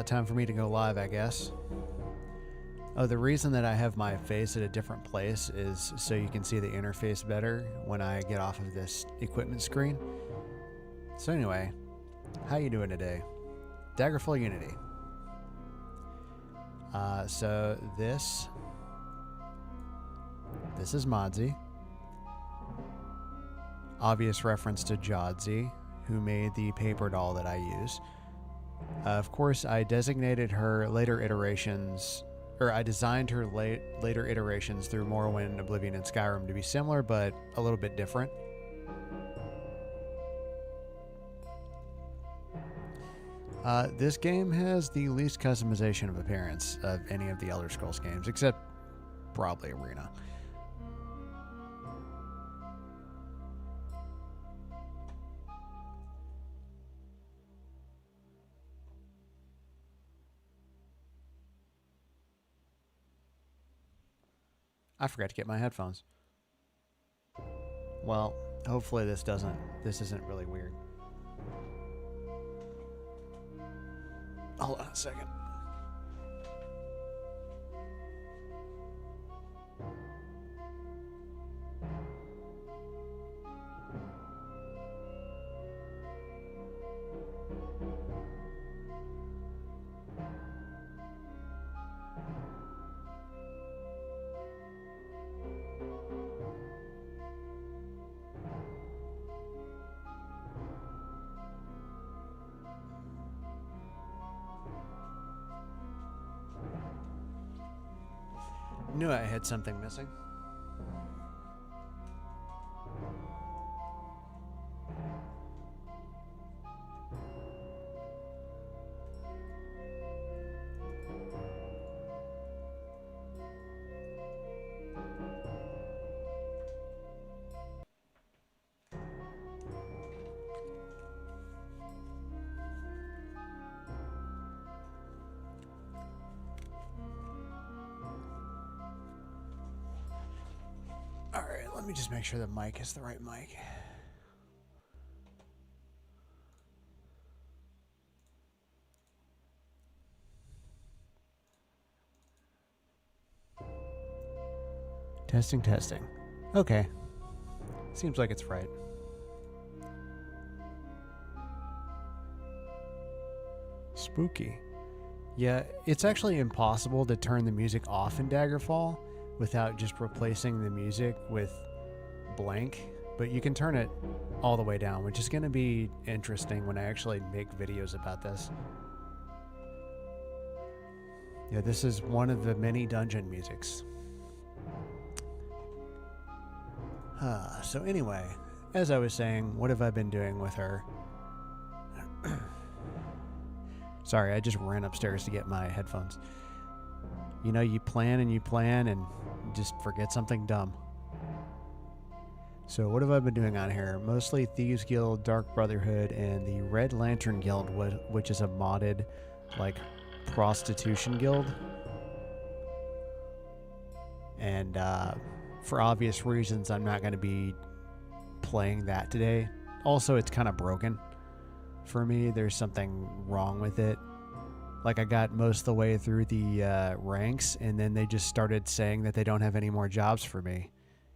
Time for me to go live, I guess. Oh, the reason that I have my face at a different place is so you can see the interface better when I get off of this equipment screen. So anyway, how you doing today? Daggerfall Unity. So this is Modzie. Obvious reference to Jodsy, who made the paper doll that I use. Of course, I designated her later iterations, or I designed her later iterations through Morrowind, Oblivion, and Skyrim to be similar, but a little bit different. This game has the least customization of appearance of any of the Elder Scrolls games, except probably Arena. I forgot to get my headphones. Well, hopefully this isn't really weird. Hold on a second. Knew I had something missing. Alright, let me just make sure the mic is the right mic. Testing. Okay. Seems like it's right. Spooky. Yeah, it's actually impossible to turn the music off in Daggerfall without just replacing the music with blank, but you can turn it all the way down, which is going to be interesting when I actually make videos about this. Yeah, this is one of the many dungeon musics. So anyway, as I was saying, what have I been doing with her? Sorry, I just ran upstairs to get my headphones. You know, you plan and just forget something dumb. So what have I been doing on here? Mostly Thieves Guild, Dark Brotherhood, and the Red Lantern Guild, which is a modded, like, prostitution guild. And for obvious reasons, I'm not going to be playing that today. Also, it's kind of broken for me. There's something wrong with it. Like, I got most of the way through the ranks, and then they just started saying that they don't have any more jobs for me.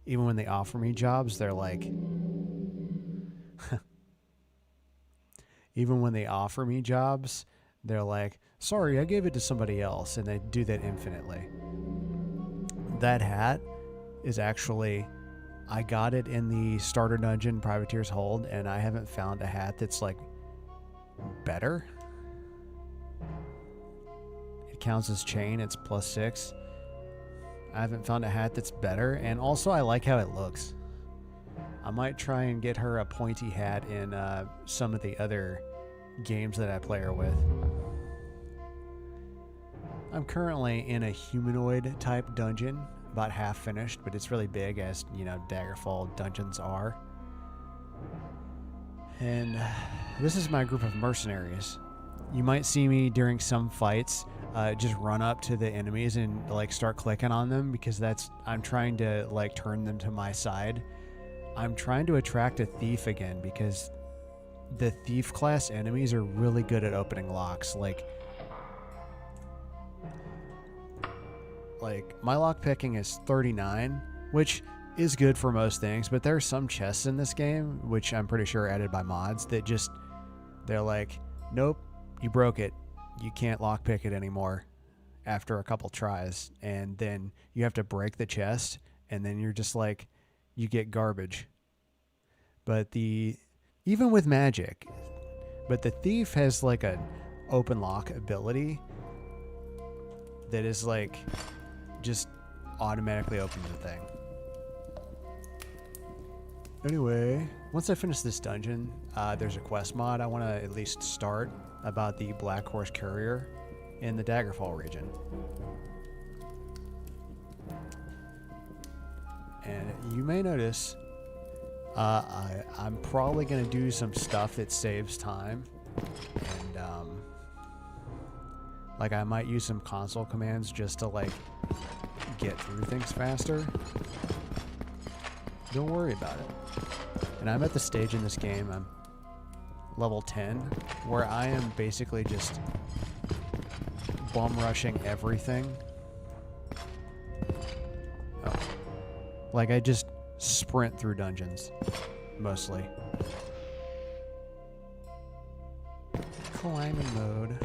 Even when they offer me jobs, they're like... Even when they offer me jobs, they're like, sorry, I gave it to somebody else, and they do that infinitely. That hat is actually... I got it in the starter dungeon, Privateer's Hold, and I haven't found a hat that's, like, better. It counts as chain, it's +6. I haven't found a hat that's better, and also I like how it looks. I might try and get her a pointy hat in some of the other games that I play her with. I'm currently in a humanoid type dungeon, about half finished, but it's really big, as you know, Daggerfall dungeons are. And this is my group of mercenaries. You might see me during some fights just run up to the enemies and like start clicking on them, because I'm trying to like turn them to my side. I'm trying to attract a thief again, because the thief class enemies are really good at opening locks. Like, Like, my lockpicking is 39, which is good for most things, but there are some chests in this game, which I'm pretty sure are added by mods, that just, they're like, nope, you broke it. You can't lockpick it anymore after a couple tries. And then you have to break the chest, and then you're just like, you get garbage. But even with magic, but the thief has like an open lock ability that is like, just automatically opens the thing. Anyway, once I finish this dungeon, there's a quest mod I want to at least start about the Black Horse Courier in the Daggerfall region. And you may notice I'm probably going to do some stuff that saves time. And like I might use some console commands just to like get through things faster. Don't worry about it. And I'm at the stage in this game, I'm level 10, where I am basically just bum rushing everything. Oh. Like I just sprint through dungeons, mostly. Climbing mode.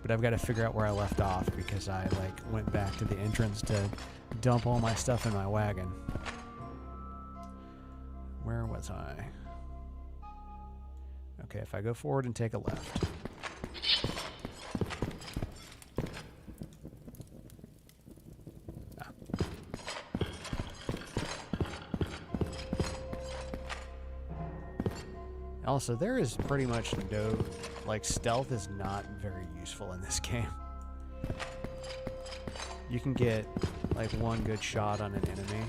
But I've got to figure out where I left off because I like went back to the entrance to dump all my stuff in my wagon. Where was I? Okay, if I go forward and take a left. Ah. Also, there is pretty much no, like, stealth is not very useful in this game. You can get, like, one good shot on an enemy.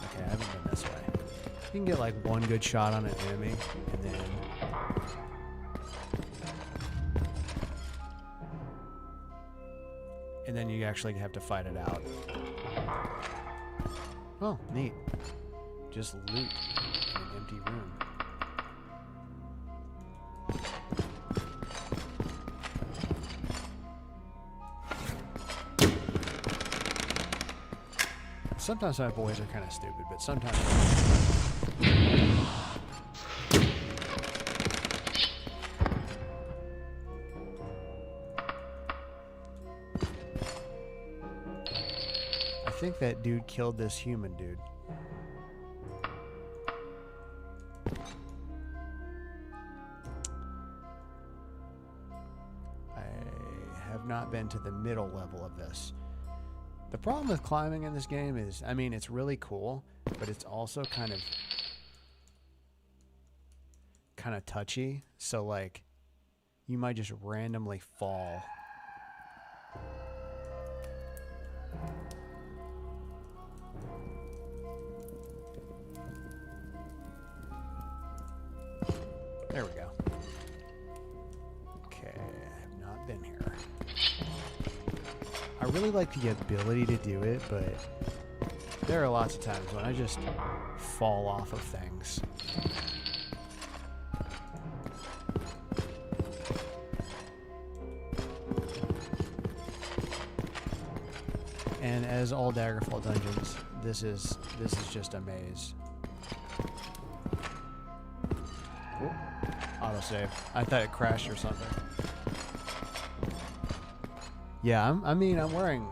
Okay, I haven't been this way. You can get, like, one good shot on an enemy, and then you actually have to fight it out. Oh, neat. Just loot in an empty room. Sometimes my boys are kind of stupid, but sometimes... I think that dude killed this human dude. I have not been to the middle level of this. The problem with climbing in this game is, I mean, it's really cool, but it's also kind of touchy. So, like, you might just randomly fall. There we go. Okay, I have not been here. I really like the ability to do it, but there are lots of times when I just fall off of things. And as all Daggerfall dungeons, this is just a maze. Cool. Autosave. I thought it crashed or something. Yeah, I'm wearing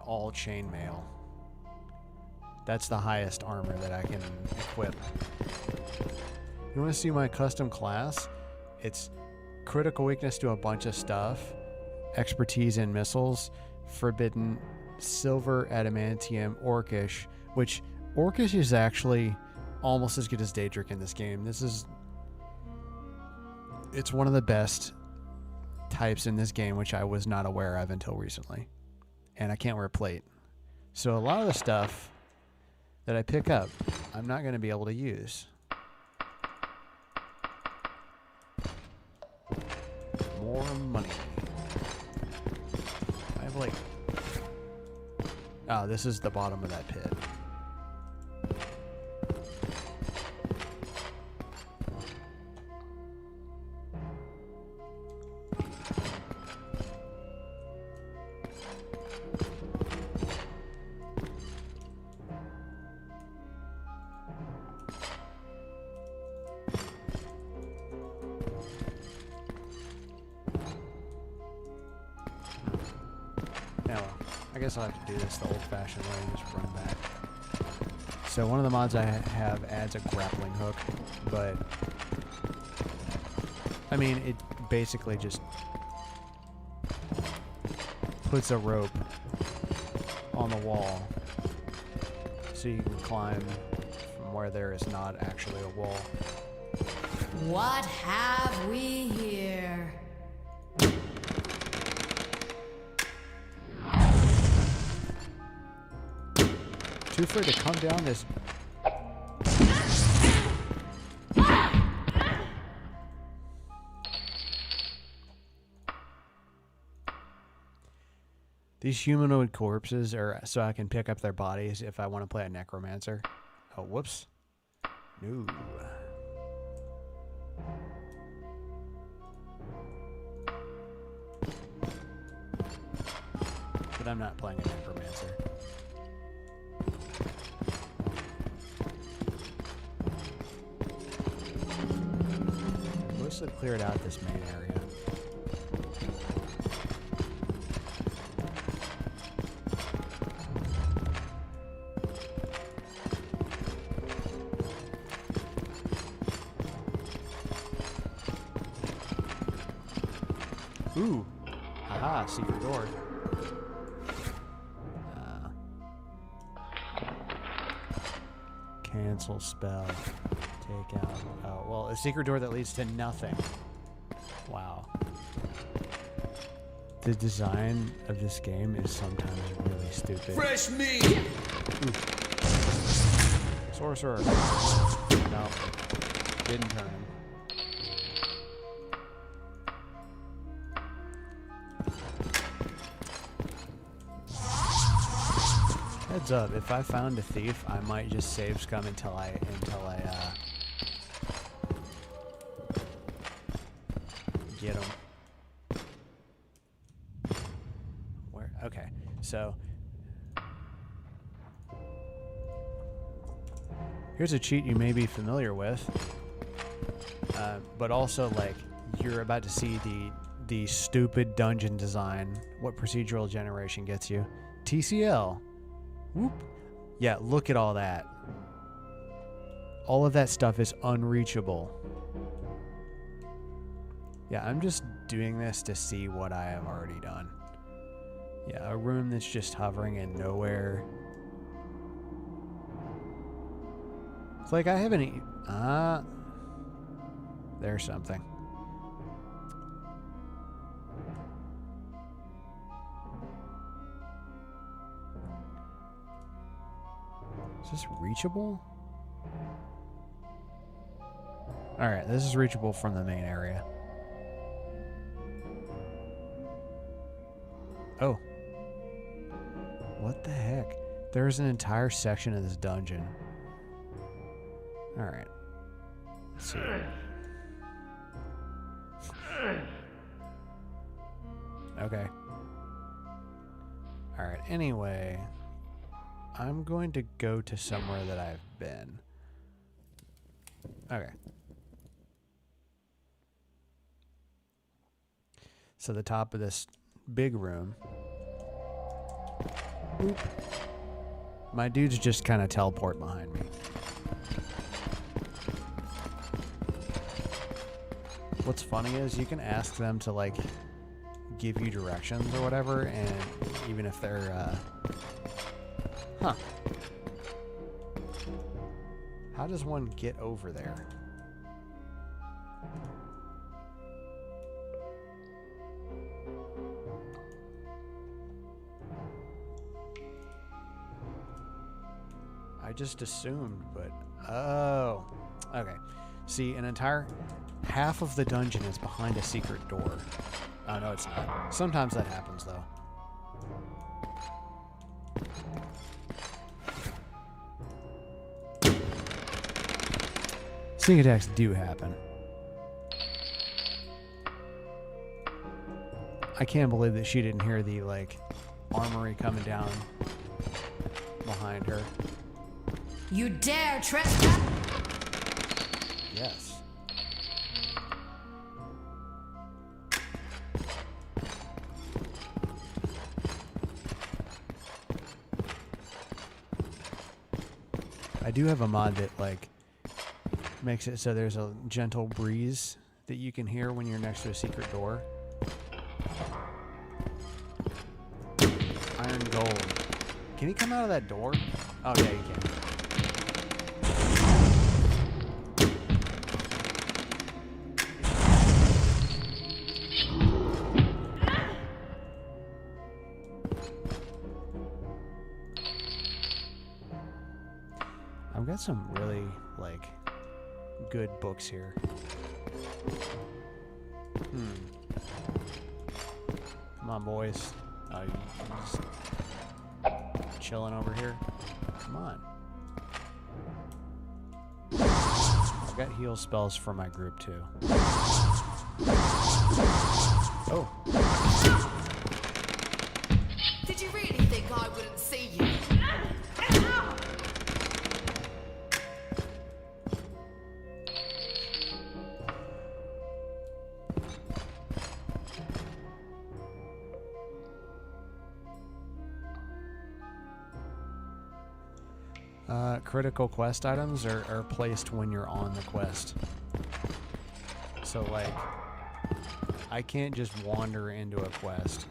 all chainmail. That's the highest armor that I can equip. You want to see my custom class? It's critical weakness to a bunch of stuff, expertise in missiles, forbidden, silver, adamantium, orcish, which orcish is actually almost as good as Daedric in this game. It's one of the best types in this game, which I was not aware of until recently. And I can't wear plate. So a lot of the stuff that I pick up, I'm not going to be able to use. More money. I have like... Oh, this is the bottom of that pit. guess I'll have to do this the old-fashioned way and just run back. So one of the mods I have adds a grappling hook, but I mean, it basically just puts a rope on the wall so you can climb from where there is not actually a wall. What have we here? Too afraid to come down this. These humanoid corpses are so I can pick up their bodies if I want to play a necromancer. Oh, whoops. No. But I'm not playing a necromancer. Mostly cleared out this main area. Ooh. Haha, secret door. Cancel spell. Take out. Oh, well, a secret door that leads to nothing. Wow. The design of this game is sometimes really stupid. Fresh meat! Ooh. Sorcerer. No. Didn't turn him. Heads up, if I found a thief, I might just save scum until I get him. Where? Okay, so here's a cheat you may be familiar with, but also like you're about to see the stupid dungeon design. What procedural generation gets you? TCL. Whoop. Yeah, look at all that. All of that stuff is unreachable. Yeah, I'm just doing this to see what I have already done. Yeah, a room that's just hovering in nowhere. It's like I haven't... there's something. Is this reachable? Alright, this is reachable from the main area. Oh. What the heck? There's an entire section of this dungeon. Alright. Let's see. Okay. Alright, anyway... I'm going to go to somewhere that I've been. Okay. So the top of this big room. Boop. My dudes just kind of teleport behind me. What's funny is you can ask them to like give you directions or whatever, and even if they're huh. How does one get over there? I just assumed, but... Oh. Okay. See, an entire half of the dungeon is behind a secret door. Oh, no, it's not. Sometimes that happens, though. Sneak attacks do happen. I can't believe that she didn't hear the, like, armory coming down behind her. You dare trespass? Yes. I do have a mod that like makes it so there's a gentle breeze that you can hear when you're next to a secret door. Iron gold. Can he come out of that door? Oh yeah, he can. I've got some really, like, good books here. Come on, boys. You just chilling over here? Come on. I've got heal spells for my group, too. Oh. Did you really think I wouldn't see you? Critical quest items are placed when you're on the quest. So, like, I can't just wander into a quest.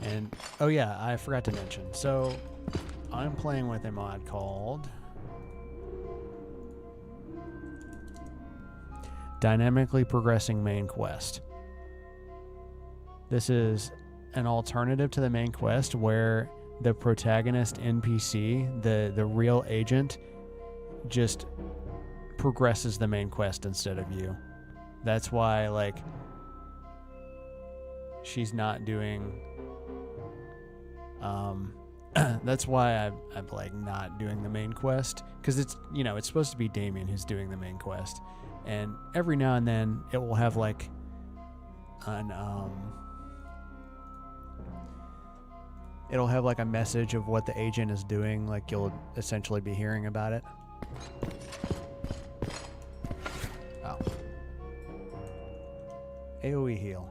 And, oh yeah, I forgot to mention. So, I'm playing with a mod called Dynamically Progressing Main Quest. This is an alternative to the main quest where the protagonist NPC, the real agent, just progresses the main quest instead of you. That's why, like, she's not doing... that's why I'm like not doing the main quest, because it's, you know, it's supposed to be Damien who's doing the main quest, and every now and then it will have like an it'll have like a message of what the agent is doing, like you'll essentially be hearing about it. Oh. AoE heal.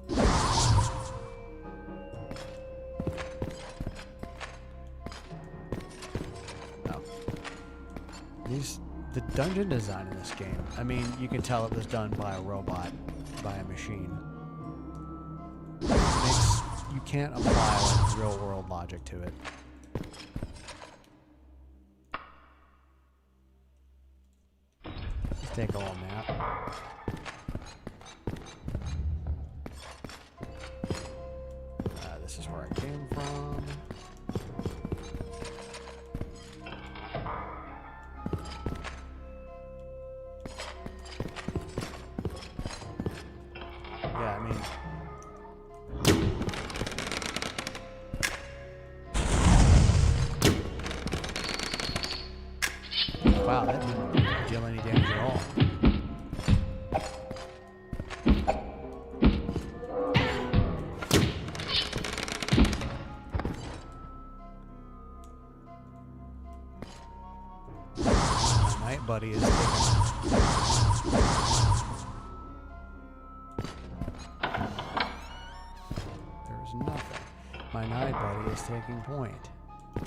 The dungeon design in this game, I mean, you can tell it was done by a robot, by a machine. You can't apply like real world logic to it. Let's take a little nap. This is where I came from. Yeah, I mean... Wow, that didn't deal any damage at all. My night buddy is taking... There's nothing. My night buddy is taking point,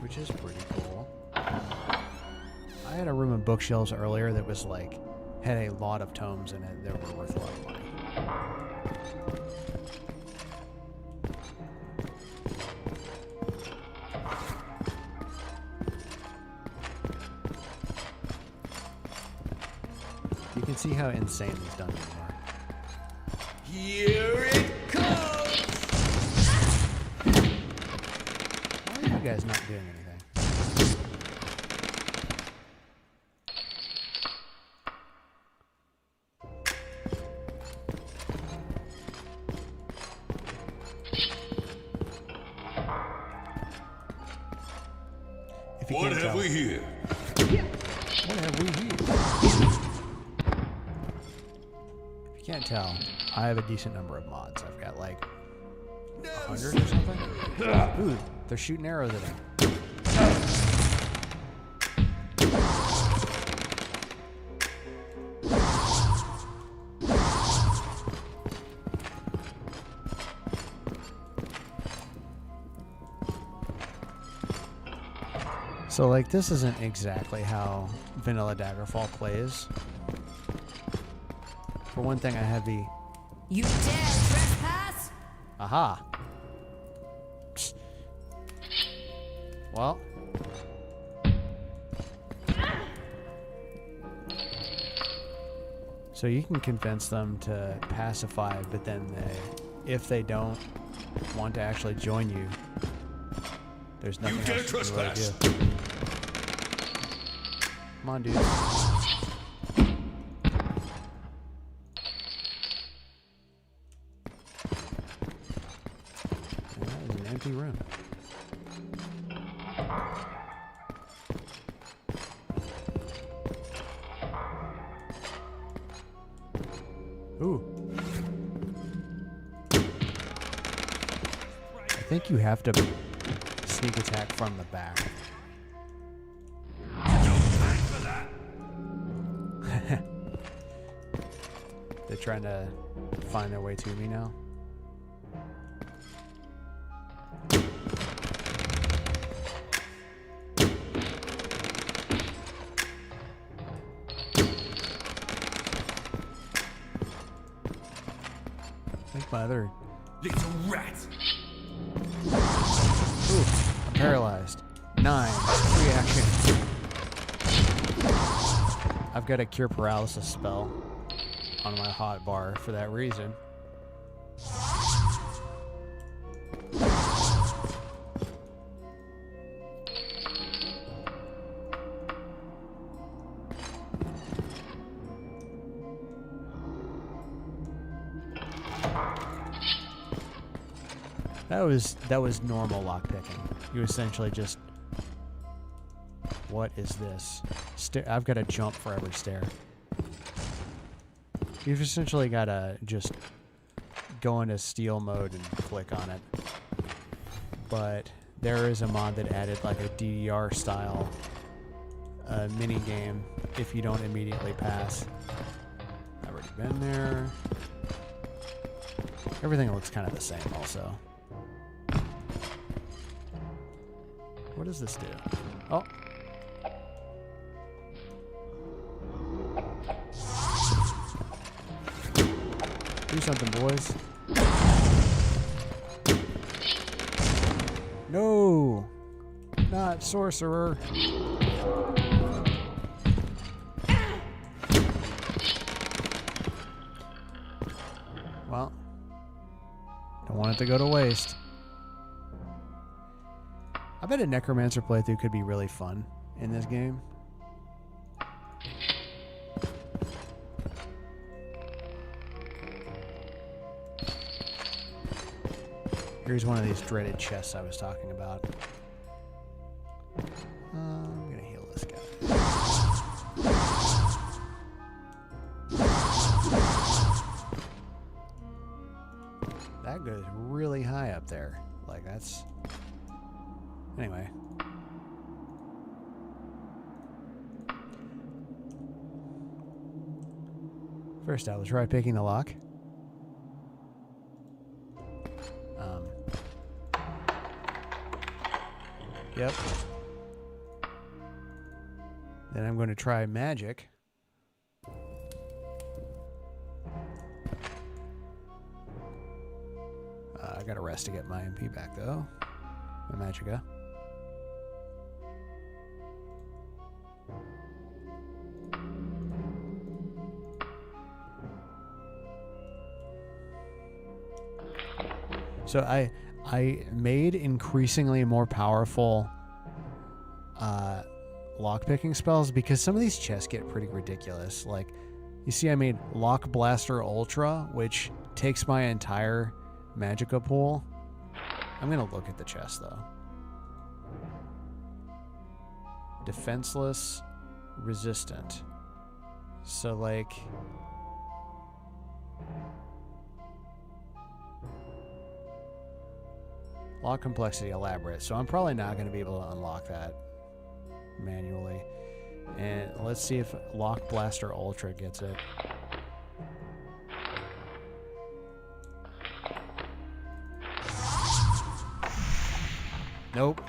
which is pretty cool. I had a room of bookshelves earlier that was like, had a lot of tomes in it that were worth a lot of money. You can see how insane these dungeons are. Here it comes! Why are you guys not doing anything? What have we here? What have we here? If you can't tell, I have a decent number of mods. I've got like 100 or something. Ooh, they're shooting arrows at him. So, like, this isn't exactly how vanilla Daggerfall plays. For one thing, I have the... You dare trespass? Aha! Psst. Well... So you can convince them to pacify, but then if they don't want to actually join you, there's nothing else you can really do. Come on, dude. And that is an empty room. Ooh. I think you have to sneak attack from the back. They're trying to find their way to me now. I think my other... Little rat! Ooh, I'm paralyzed. 9 reaction. I've got a cure paralysis spell on my hot bar for that reason. That was normal lockpicking. You essentially just... What is this? I've got to jump for every stair. You've essentially got to just go into steal mode and click on it. But there is a mod that added like a DDR style mini game if you don't immediately pass. I've already been there. Everything looks kind of the same also. What does this do? Oh. Do something, boys. No! Not sorcerer. Well, don't want it to go to waste. I bet a Necromancer playthrough could be really fun in this game. Here's one of these dreaded chests I was talking about. I'm gonna heal this guy. That goes really high up there. Like, that's... Anyway. First, I was right picking the lock. Yep. Then I'm going to try magic. I got to rest to get my MP back, though. My magicka. So I made increasingly more powerful lockpicking spells because some of these chests get pretty ridiculous. Like, you see I made Lock Blaster Ultra, which takes my entire magicka pool. I'm going to look at the chest, though. Defenseless, resistant. So, like... Lock complexity elaborate, so I'm probably not going to be able to unlock that manually. And let's see if Lock Blaster Ultra gets it. Nope.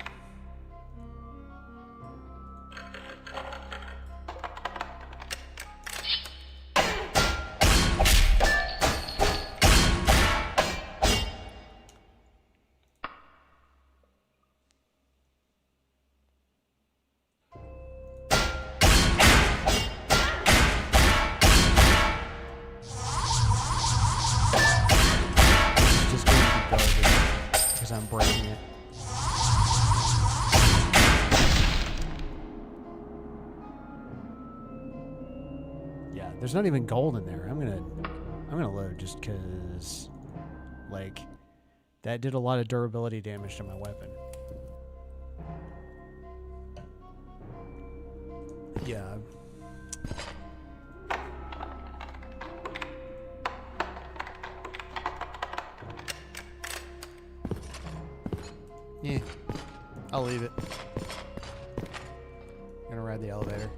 Yeah, there's not even gold in there. I'm gonna load just cause like that did a lot of durability damage to my weapon. Yeah. Yeah, I'll leave it. Gonna ride the elevator.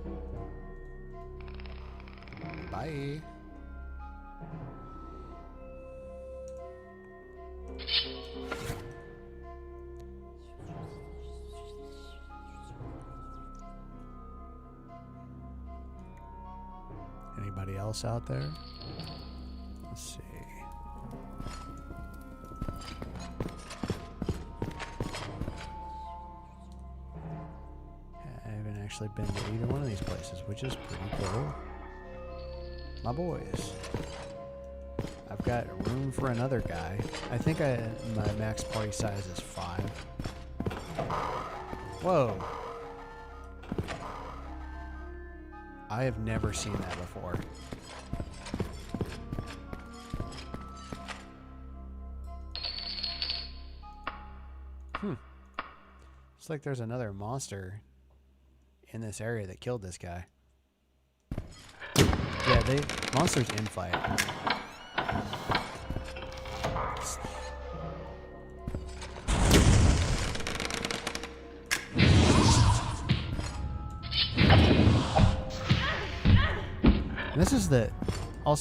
Bye. Anybody else out there? Let's see. I haven't actually been to either one of these places, which is pretty cool. My boys. I've got room for another guy. I think my max party size is 5. Whoa. I have never seen that before. It's like there's another monster in this area that killed this guy. Yeah, monsters infight.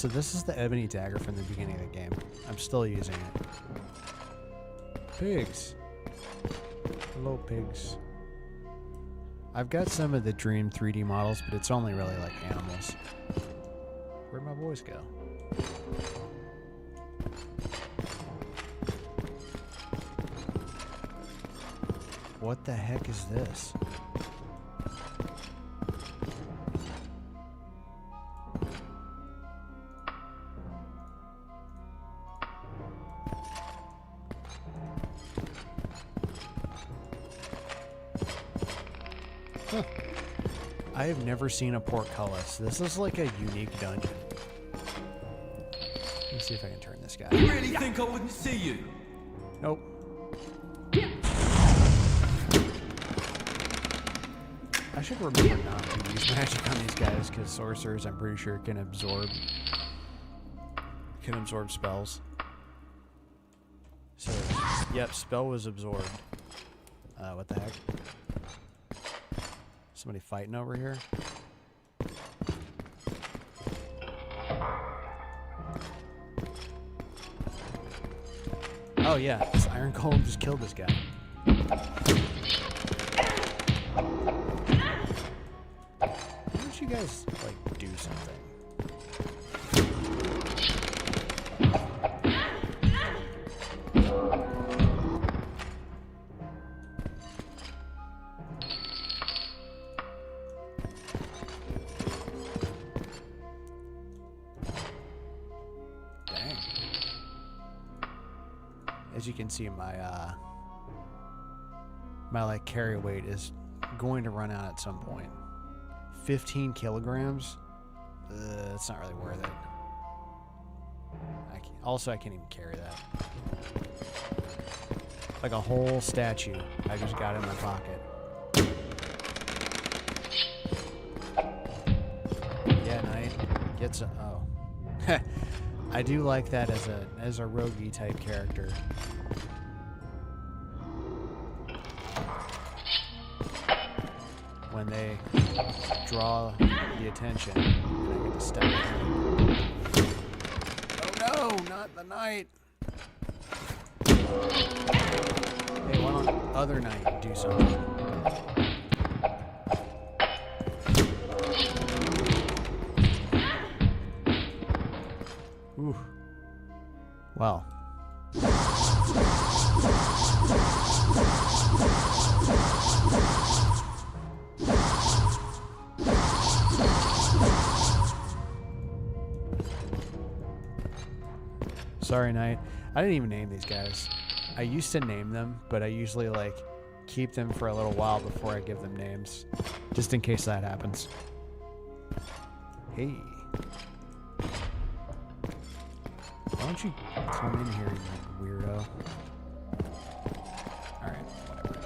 This is the ebony dagger from the beginning of the game. I'm still using it. Pigs. Hello, pigs. I've got some of the Dream 3D models, but it's only really like animals. Where'd my boys go? What the heck is this? Huh. I have never seen a portcullis. This is like a unique dungeon. Let's see if I can turn this guy. You really think I wouldn't see you? Nope. I should remember not to use magic on these guys because sorcerers, I'm pretty sure, can absorb spells. So, yep, spell was absorbed. What the heck? Somebody fighting over here? Oh yeah, this iron golem just killed this guy. Why don't you guys, like, do something? Dang. As you can see, my like carry weight is going to run out at some point. 15 kilograms? It's not really worth it. I can't even carry that. Like a whole statue I just got in my pocket. Yeah, Knight. Get some. Oh. I do like that as a roguey type character. When they draw the attention, and I get to step in. Oh no, not the knight. Hey, why don't other knight do something? Ooh. Wow. Sorry, Knight. I didn't even name these guys. I used to name them, but I usually like keep them for a little while before I give them names, just in case that happens. Hey. Why don't you come in here, you weirdo? Alright, whatever.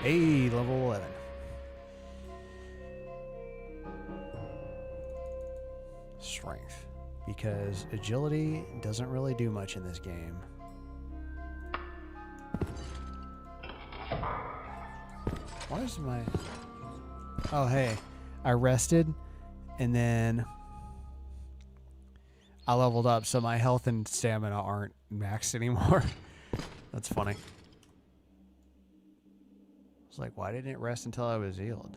Hey, level 11. Strength. Because agility doesn't really do much in this game. Why is my... Oh, hey. I rested, and then I leveled up, so my health and stamina aren't maxed anymore. That's funny. I was like, why didn't it rest until I was healed?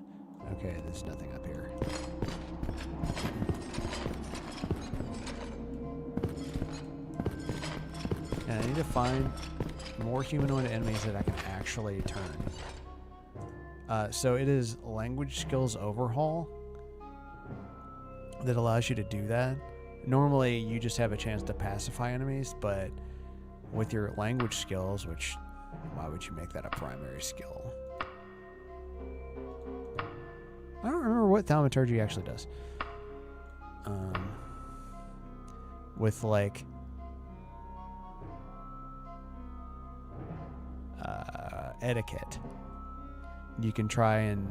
Okay, there's nothing up here. And I need to find more humanoid enemies that I can actually turn. So it is language skills overhaul that allows you to do that. Normally, you just have a chance to pacify enemies, but with your language skills, which, why would you make that a primary skill? I don't remember what thaumaturgy actually does. With like etiquette, you can try and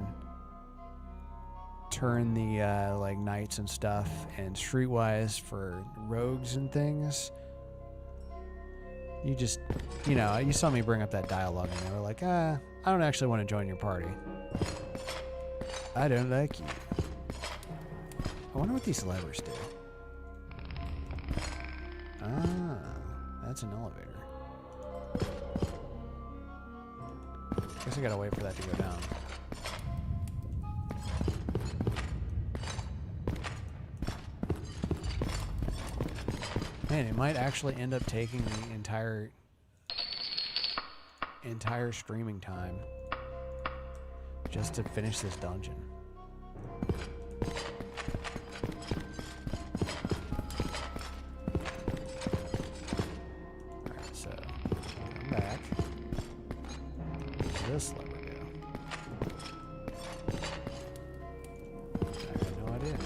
turn the like knights and stuff, and streetwise for rogues and things. You just, you know, you saw me bring up that dialogue, and they were like, I don't actually want to join your party. I don't like you. I wonder what these levers do. Ah, that's an elevator. Guess I gotta wait for that to go down. Man, it might actually end up taking the entire streaming time just to finish this dungeon. Alright, so come back. Where's this lever go? I have no idea.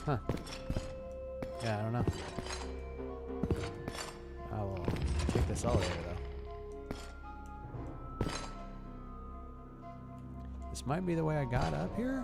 Huh. Yeah, I don't know. I will take this elevator though. This might be the way I got up here.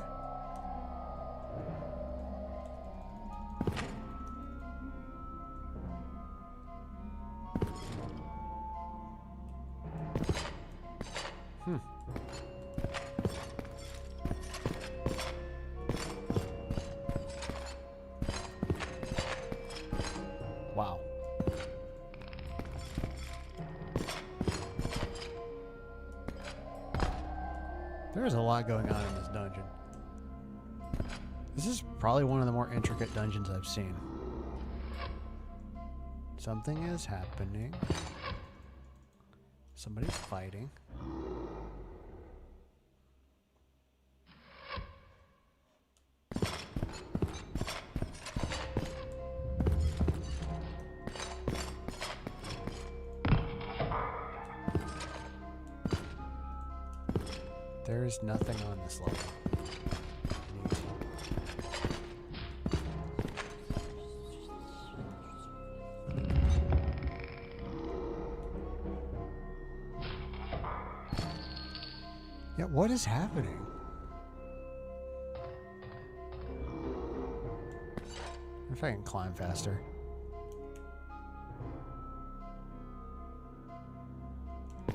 Wow. There's a lot going on in this dungeon. This is probably one of the more intricate dungeons I've seen. Something is happening. Somebody's fighting. There's nothing on this level. Yeah, what is happening? If I can climb faster. I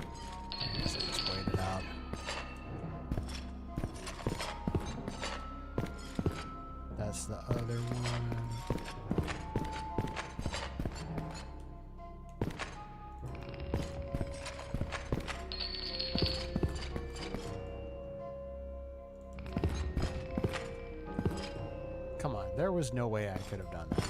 guess I just wait it out. That's the other one. Come on, there was no way I could have done that.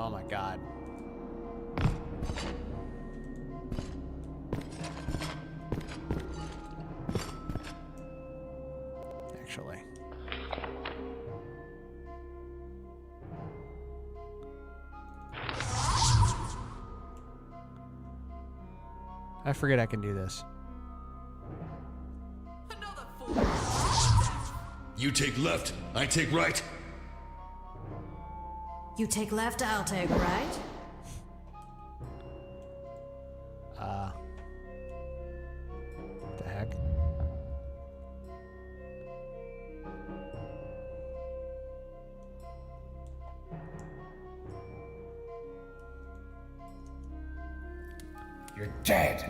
Oh my god. Actually. I forget I can do this. You take left, I take right. You take left, I'll take right. The heck? You're dead.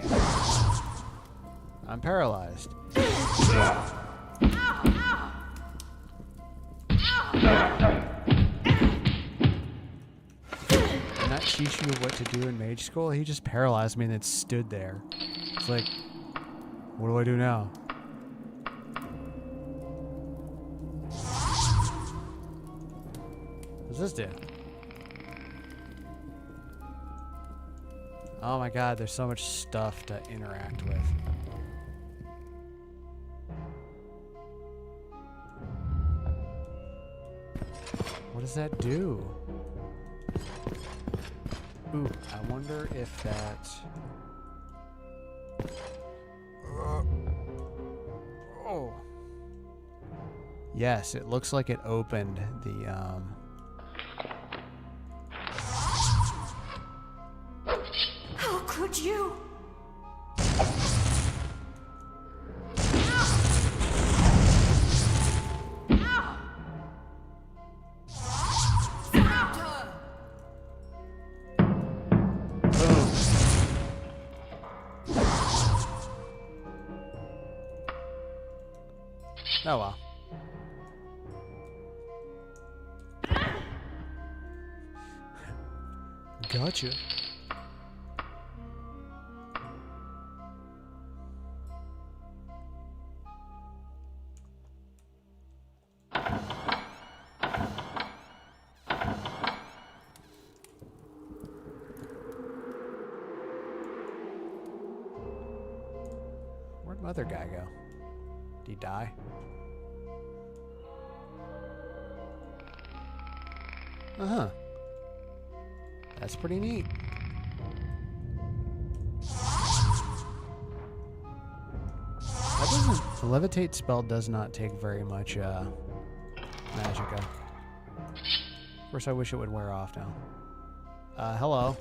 I'm paralyzed. Not teach you what to do in mage school. He just paralyzed me and then stood there. It's like, what do I do now? What's this do? Oh my god, there's so much stuff to interact with. What does that do? Ooh, I wonder if that... oh. Yes, it looks like it opened the, How could you? oh well. Gotcha. Where'd my other guy go? Did he die? Uh-huh. That's pretty neat. That doesn't... The levitate spell does not take very much, magicka. Of course, I wish it would wear off now. Hello.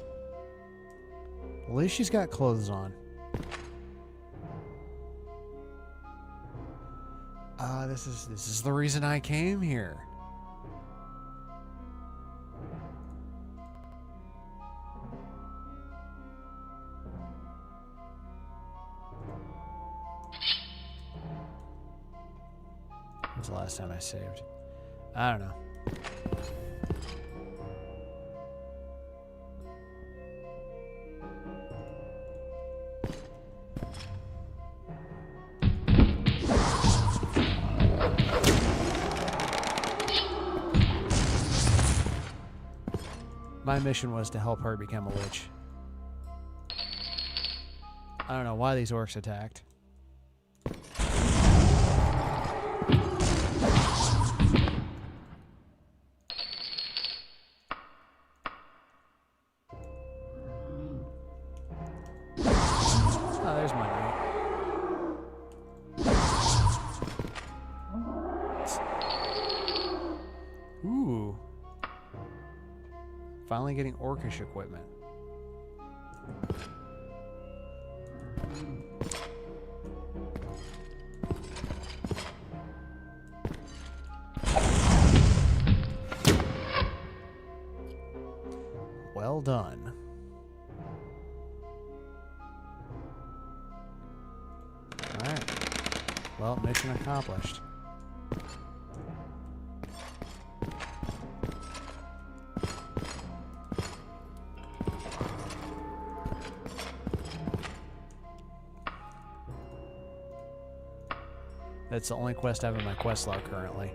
At least she's got clothes on. This is the reason I came here. When's the last time I saved? I don't know. My mission was to help her become a witch. I don't know why these orcs attacked. Oh, there's my knight. Ooh. Finally getting orcish equipment. Well done. Alright. Well, mission accomplished. That's the only quest I have in my quest log currently.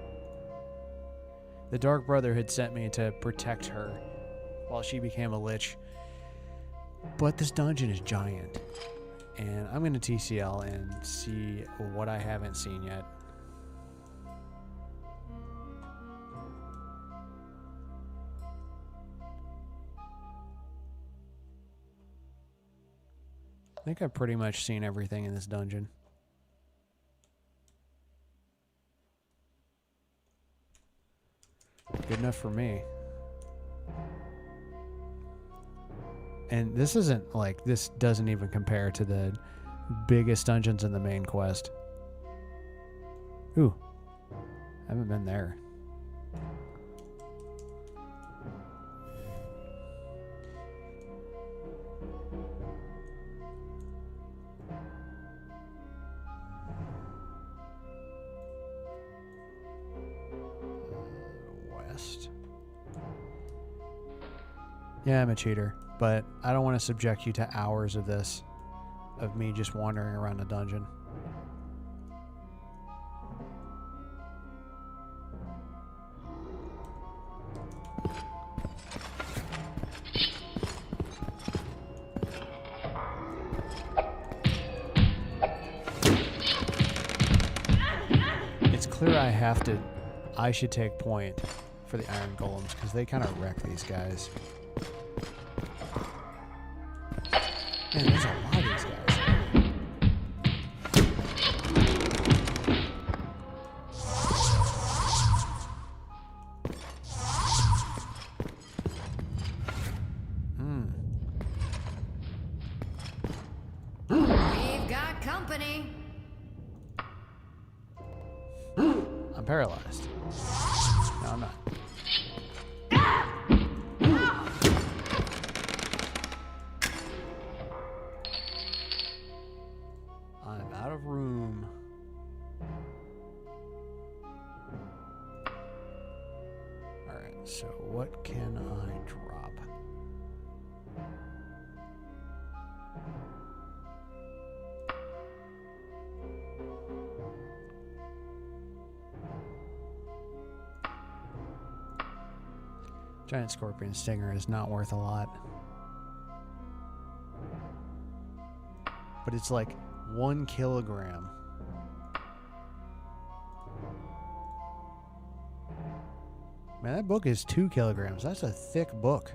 The Dark Brotherhood sent me to protect her while she became a lich. But this dungeon is giant. And I'm going to TCL and see what I haven't seen yet. I think I've pretty much seen everything in this dungeon. Good enough for me. And this isn't like, this doesn't even compare to the biggest dungeons in the main quest. Ooh, I haven't been there. West. Yeah, I'm a cheater, but I don't want to subject you to hours of this, of me just wandering around a dungeon. It's clear I should take point for the iron golems because they kind of wreck these guys. Man, there's a lot of these guys. We've got company. I'm paralyzed. No, I'm not. I'm out of room. Alright, so what can I drop? Giant scorpion stinger is not worth a lot. But it's like 1 kilogram. Man, that book is 2 kilograms. That's a thick book.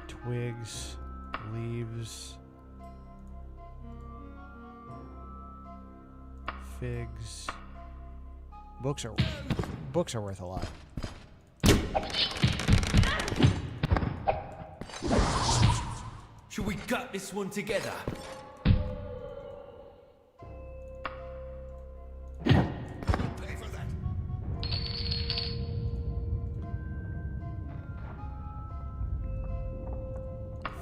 Twigs, leaves, figs. Books are worth a lot. Should we gut this one together? Pay for that.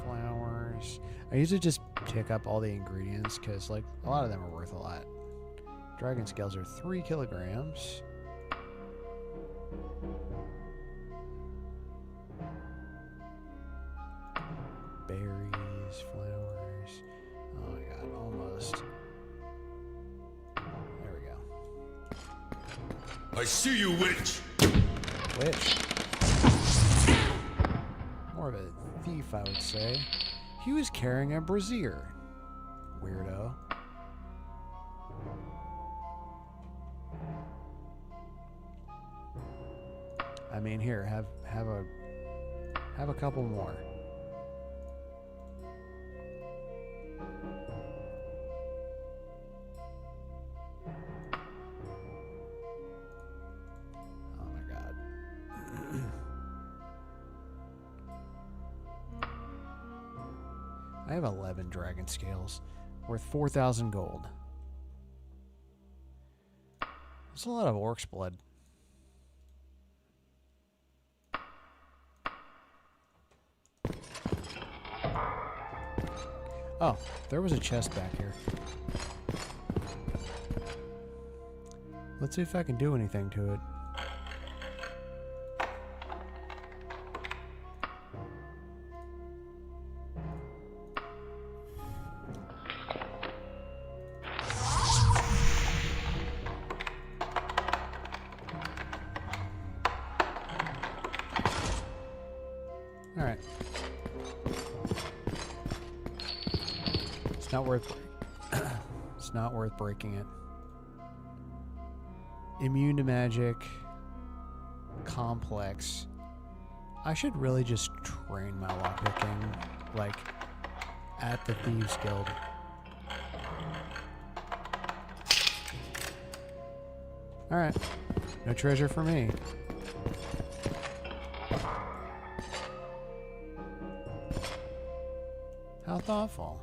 Flowers. I usually just pick up all the ingredients because, like, a lot of them are worth a lot. Dragon scales are 3 kilograms. Berries, flowers. Oh my god, almost. There we go. I see you, witch. Witch. More of a thief, I would say. He was carrying a brazier. Weirdo. I mean, here, have a couple more. Oh my god. I have 11 dragon scales, worth 4,000 gold. That's a lot of orc's blood. Oh, there was a chest back here. Let's see if I can do anything to it. not worth. It's not worth breaking it. Immune to magic. Complex. I should really just train my lockpicking, like, at the Thieves Guild. Alright. No treasure for me. How thoughtful.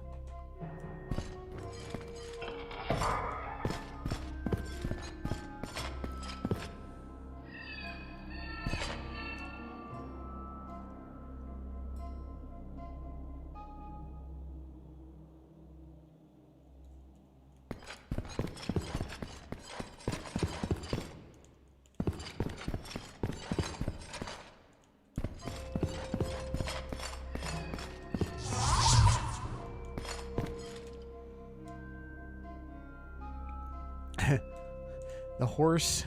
The horse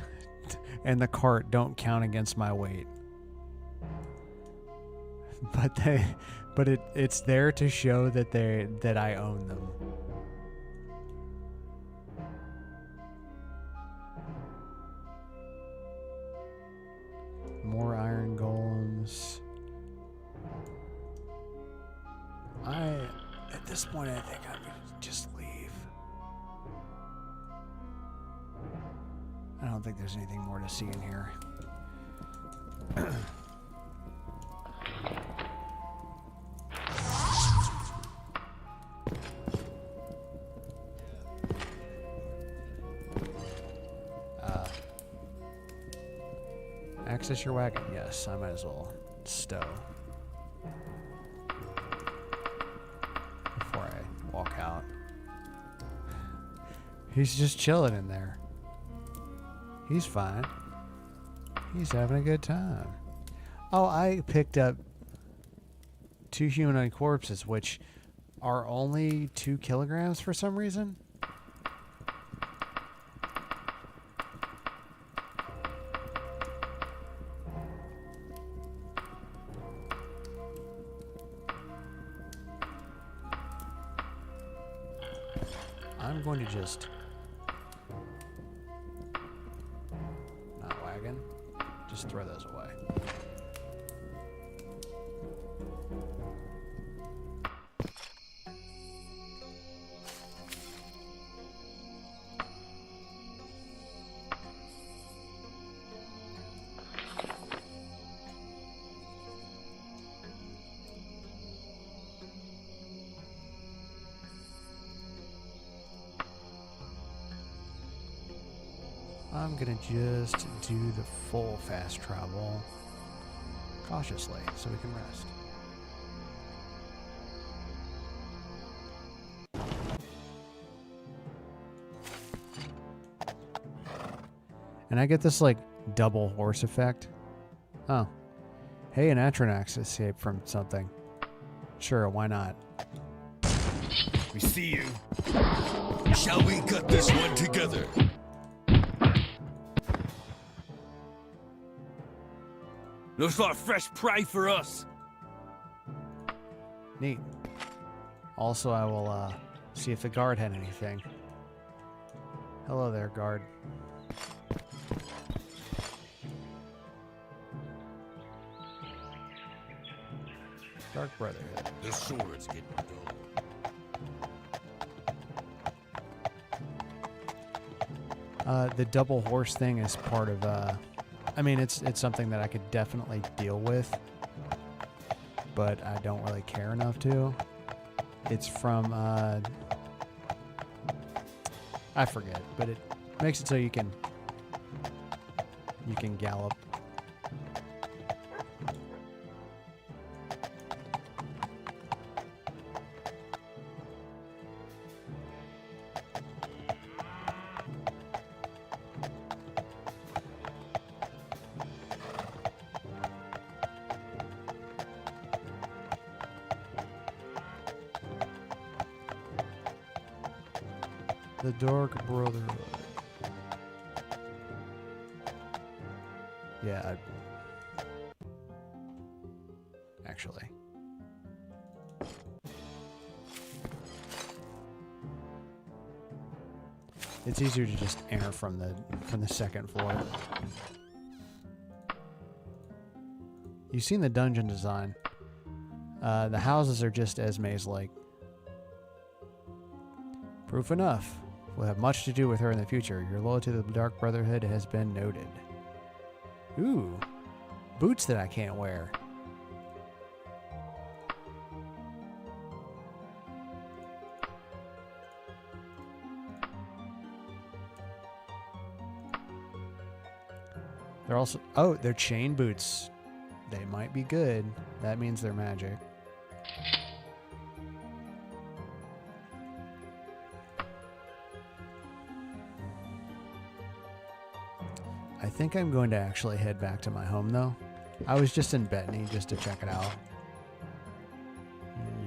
and the cart don't count against my weight. But it's there to show that I own them. More iron golems. At this point I think I'm gonna just leave. I don't think there's anything more to see in here. Access your wagon. Yes, I might as well stow before I walk out. He's just chilling in there. He's fine. He's having a good time. Oh, I picked up 2 humanoid corpses, which are only 2 kilograms for some reason. I'm going to just... just throw those away. I'm gonna just do the full fast travel cautiously so we can rest. And I get this like double horse effect. Oh. Hey, an Atronax escaped from something. Sure, why not? We see you. Shall we cut this one together? Looks like fresh prey for us. Neat. Also, I will see if the guard had anything. Hello there, guard. Dark Brotherhood. The sword's getting dull. The double horse thing is part of I mean, it's something that I could definitely deal with, but I don't really care enough to. It's from I forget, but it makes it so you can gallop. The Dark Brotherhood. Yeah, actually. It's easier to just enter from the second floor. You've seen the dungeon design. The houses are just as maze-like. Proof enough. We'll have much to do with her in the future. Your loyalty to the Dark Brotherhood has been noted. Ooh. Boots that I can't wear. They're also... Oh, they're chain boots. They might be good. That means they're magic. I think I'm going to actually head back to my home, though. I was just in Bettany just to check it out.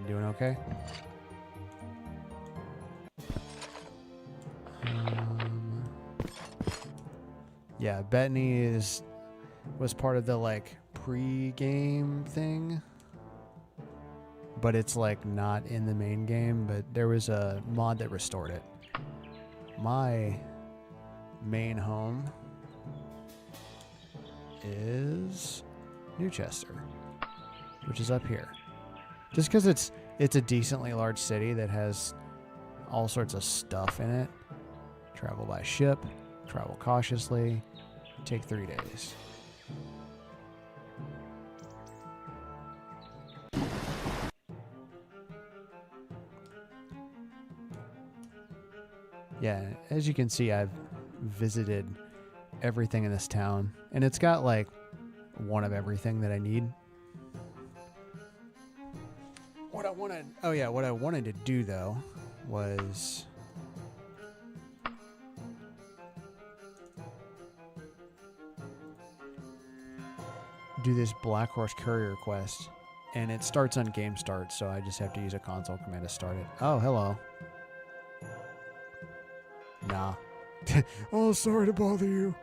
You doing okay? Yeah, Bettany was part of the like pre-game thing, but it's like not in the main game. But there was a mod that restored it. My main home is Newchester, which is up here. Just because it's a decently large city that has all sorts of stuff in it. Travel by ship, travel cautiously, take 3 days. Yeah, as you can see, I've visited everything in this town, and it's got like one of everything that I need. What I wanted to do though was do this Black Horse Courier quest, and it starts on game start, so I just have to use a console command to start it. Oh, hello. Nah. Oh, sorry to bother you.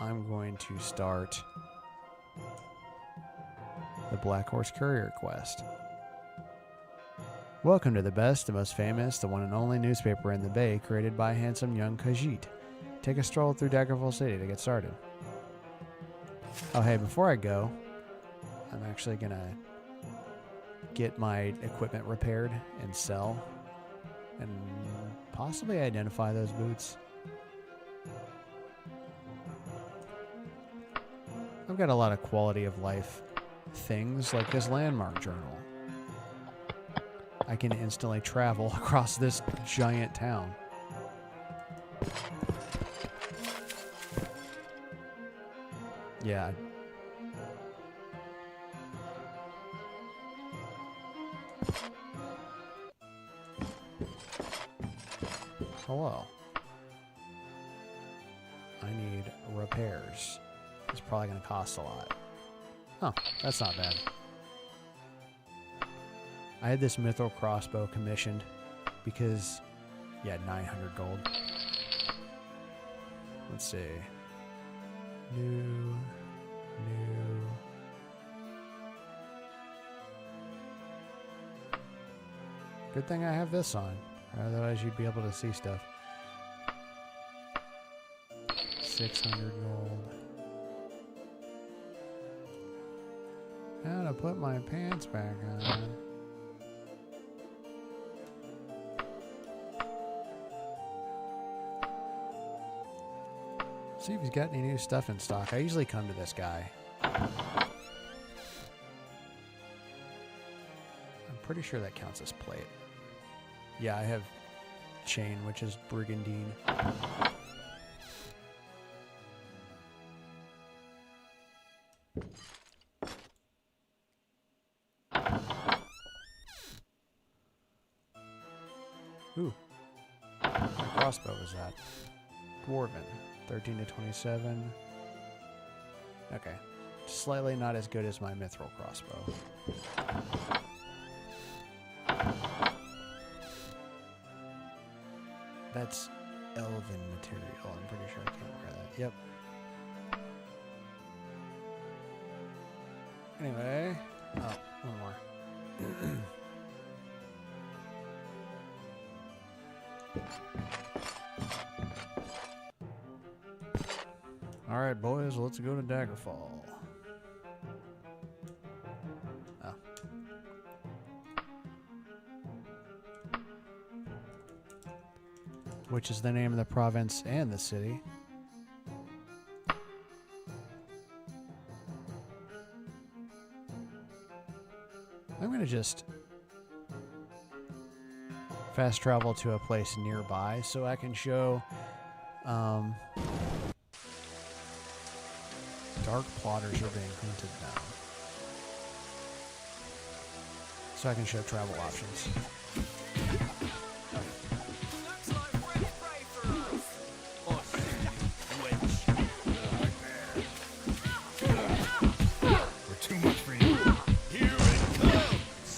I'm going to start the Black Horse Courier quest. Welcome to the best, the most famous, the one and only newspaper in the Bay, created by handsome young Khajiit. Take a stroll through Daggerfall City to get started. Oh, hey, before I go, I'm actually going to get my equipment repaired and sell and possibly identify those boots. I've got a lot of quality of life things like this landmark journal. I can instantly travel across this giant town. Yeah. Hello. I need repairs. It's probably going to cost a lot. Huh, that's not bad. I had this mithril crossbow commissioned because, yeah, 900 gold. Let's see. New. Good thing I have this on. Otherwise, you'd be able to see stuff. 600 gold. How to put my pants back on. See if he's got any new stuff in stock. I usually come to this guy. I'm pretty sure that counts as plate. Yeah, I have chain, which is brigandine. Ooh. What crossbow was that? Dwarven. 13 to 27. Okay. Slightly not as good as my mithril crossbow. That's elven material. I'm pretty sure I can't wear that. Yep. Anyway. Oh, one more. Alright, boys, let's go to Daggerfall. Oh. Which is the name of the province and the city. I'm going to just fast travel to a place nearby so I can show dark plotters are being hunted down. So I can show travel options. We're too much for you. Here it comes.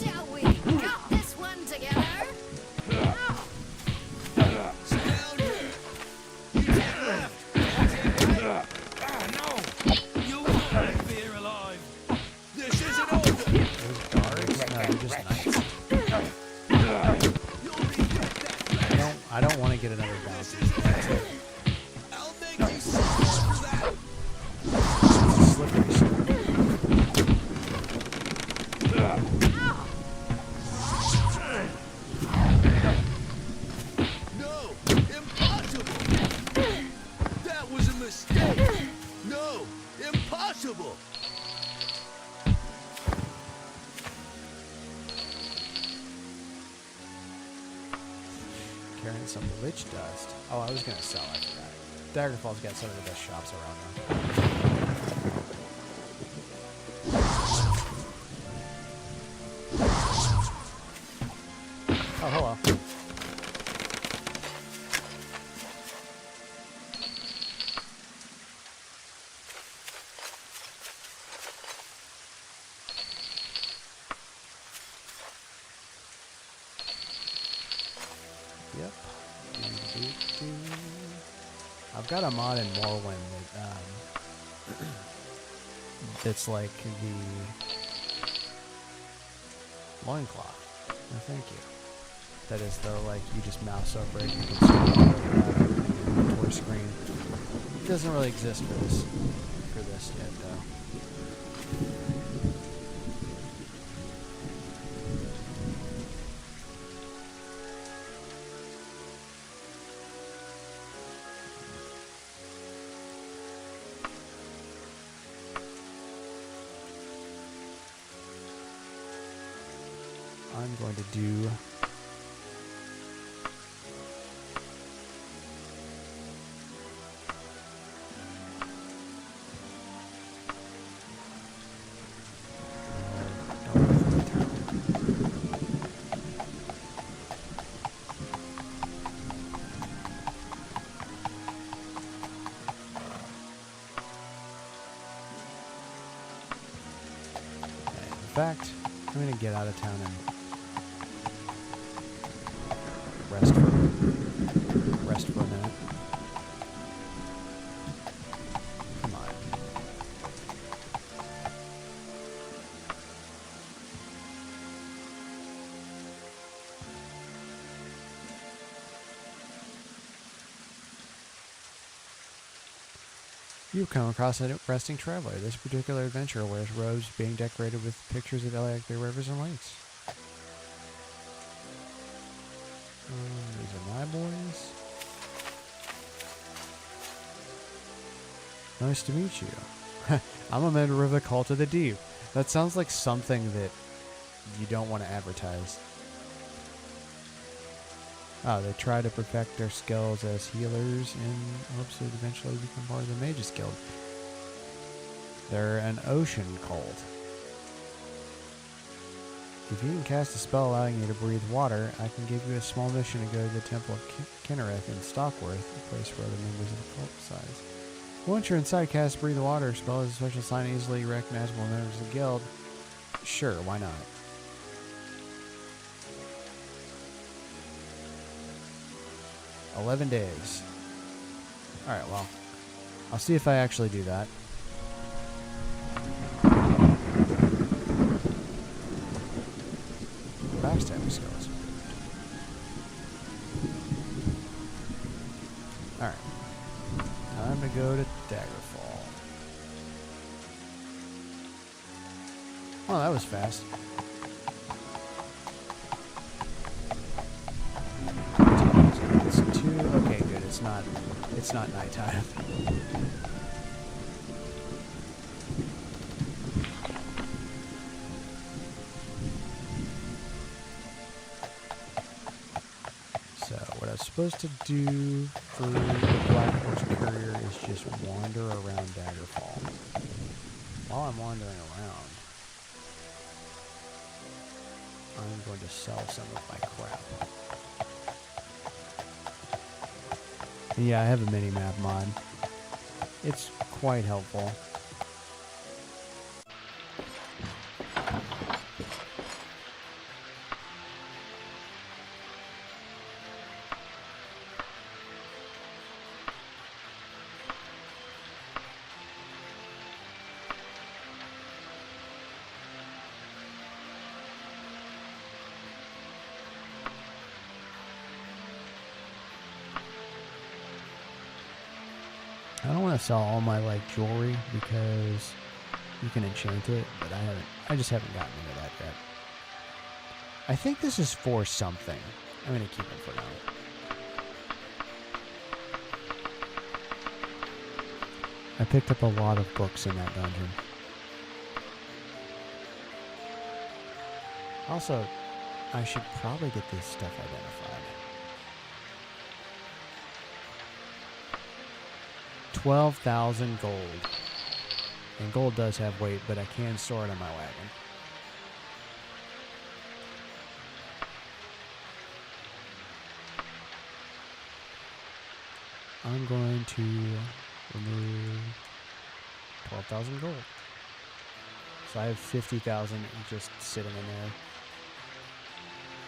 Shall we cut this one together? Sounder. You can't left. Ah, no. You won't live here alive. This isn't over. Those guards? No, they're just knights. You'll regret that. I don't want to get another bounty. I'll make you suffer for that. Slippery slope. No, impossible. That was a mistake. No, impossible. Carrying some lich dust. Oh, I was going to sell after that. Daggerfall's got some of the best shops around now. Oh, hello. Yep. I've got a mod in Morrowind that that's like the loincloth. No, thank you. That is the like you just mouse over it and you can see everything in the inventory screen. It doesn't really exist for this yet though. I'm going to do in fact, I'm going to get out of town and rest for a minute. Come on. You've come across a resting traveler. This particular adventurer wears robes being decorated with pictures of the rivers and lakes. These are my boys. Nice to meet you. I'm a member of the Cult of the Deep. That sounds like something that you don't want to advertise. Oh, they try to perfect their skills as healers in hopes to eventually become part of the Mages Guild. They're an ocean cult. If you can cast a spell allowing you to breathe water, I can give you a small mission to go to the Temple of Kinnereth in Stockworth, a place where the members of the cult reside. Once you're inside, cast Breathe Water spell as a special sign easily recognizable members of the guild. Sure, why not? $11 days. Alright, well, I'll see if I actually do that. Backstabbing skills. Oh, that was fast. It's 2. Okay, good. It's not nighttime. So what I was supposed to do for the Black Horse Courier is just wander around Daggerfall. While I'm wandering around, I'm going to sell some of my crap. And yeah, I have a mini-map mod. It's quite helpful. I don't want to sell all my like jewelry because you can enchant it, but I just haven't gotten into that yet. I think this is for something. I'm going to keep it for now. I picked up a lot of books in that dungeon. Also, I should probably get this stuff identified. 12,000 gold. And gold does have weight, but I can store it on my wagon. I'm going to remove 12,000 gold. So I have 50,000 just sitting in there.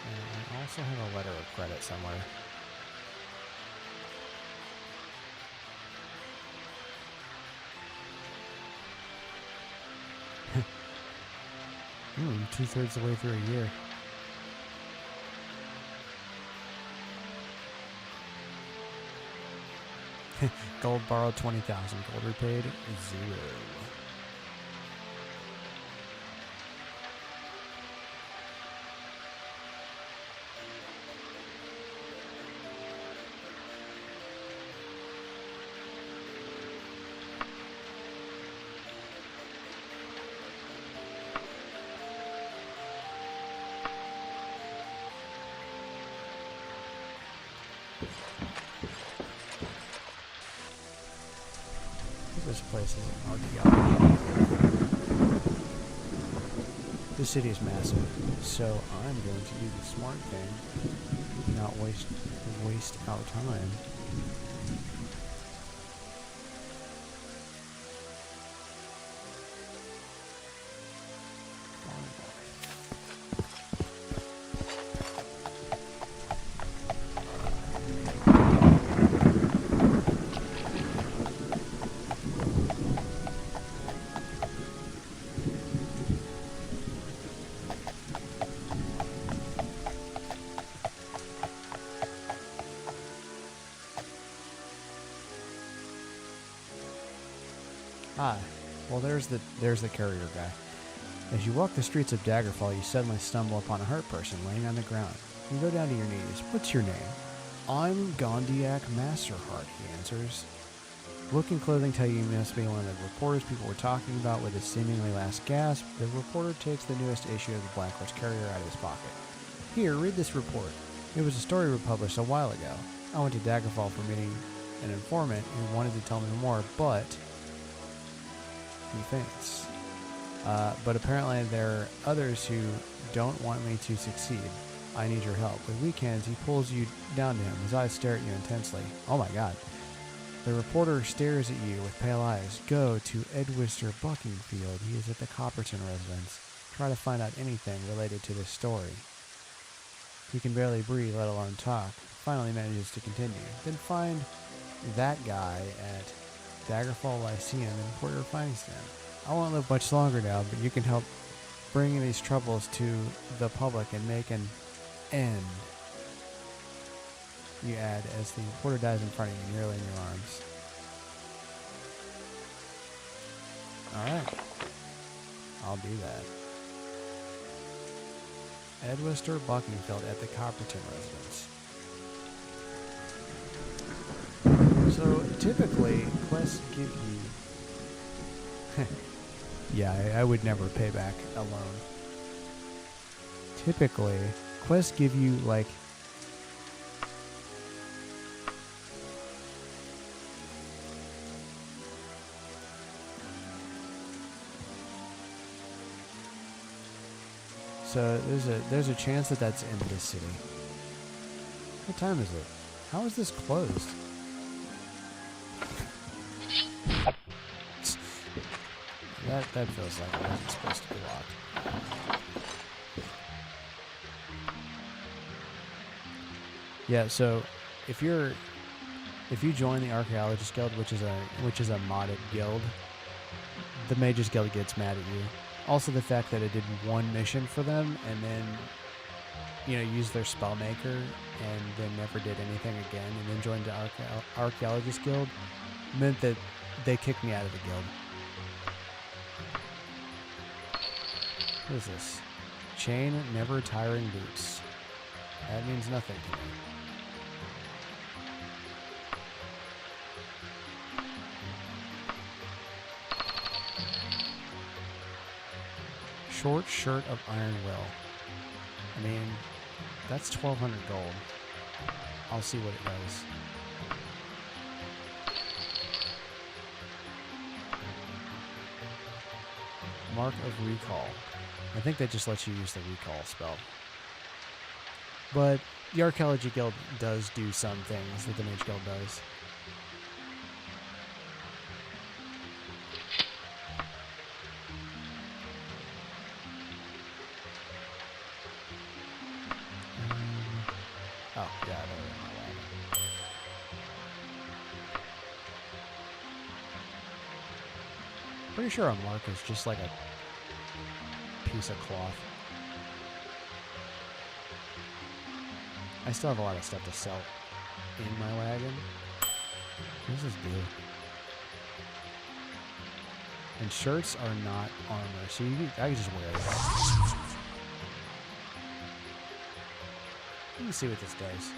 And I also have a letter of credit somewhere. Two-thirds of the way through a year. Gold borrowed 20,000. Gold repaid 0. This place isn't hard to get out. This city is massive, so I'm going to do the smart thing, not waste our time. Ah, well there's the courier guy. As you walk the streets of Daggerfall, you suddenly stumble upon a hurt person laying on the ground. You go down to your knees. What's your name? I'm Gondiak Masterheart, he answers. Look and clothing tell you must be one of the reporters people were talking about with his seemingly last gasp. The reporter takes the newest issue of the Black Horse Courier out of his pocket. Here, read this report. It was a story we published a while ago. I went to Daggerfall for meeting an informant who wanted to tell me more, but he faints. But apparently there are others who don't want me to succeed. I need your help. With weekends, he pulls you down to him. His eyes stare at you intensely. Oh my god. The reporter stares at you with pale eyes. Go to Edwister Buckingfield. He is at the Copperton residence. Try to find out anything related to this story. He can barely breathe, let alone talk. Finally manages to continue. Then find that guy at Daggerfall Lyceum and report your findings to him. I won't live much longer now, but you can help bring these troubles to the public and make an end. You add, as the reporter dies in front of you, nearly in your arms. Alright. I'll do that. Edwester Buckingfield at the Copperton residence. So typically, quests give you... yeah, I would never pay back a loan. Typically, quests give you, like... So there's a chance that that's in this city. What time is it? How is this closed? That feels like it wasn't supposed to be locked. Yeah, so if you join the Archaeologist Guild, which is a modded guild, the Mages Guild gets mad at you. Also, the fact that it did one mission for them and then, used their Spellmaker and then never did anything again and then joined the Archaeologist Guild meant that they kicked me out of the guild. What is this? Chain never tiring boots. That means nothing to me. Short shirt of iron will. I mean, that's 1,200 gold. I'll see what it does. Mark of recall. I think that just lets you use the recall spell. But the Archaeology Guild does do some things that the Mage Guild does. Oh, yeah, I know my wagon. Pretty sure a mark is just like a piece of cloth. I still have a lot of stuff to sell in my wagon. What does this do? And shirts are not armor, so I can just wear that. Let me see what this does.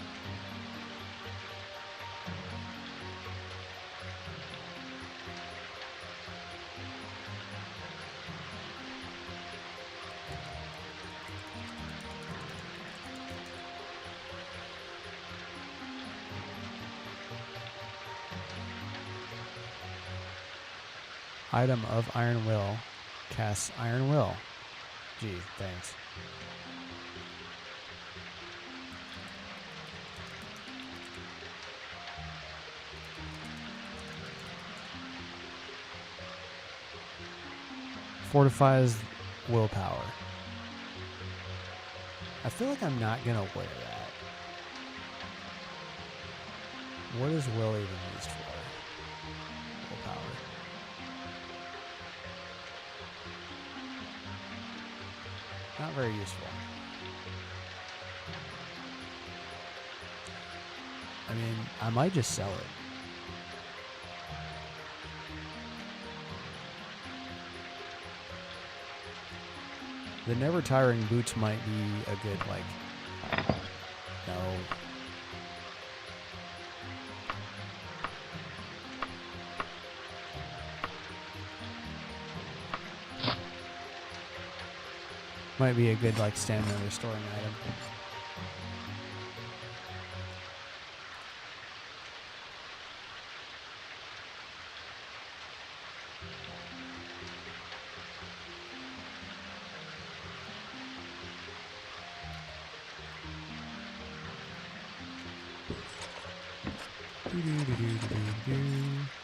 Item of Iron Will. Casts Iron Will. Gee, thanks. Fortifies willpower. I feel like I'm not gonna wear that. What is will even used for? Willpower. Not very useful. I mean, I might just sell it. The never tiring boots might be a good, like, no. Might be a good, like, stamina restoring item.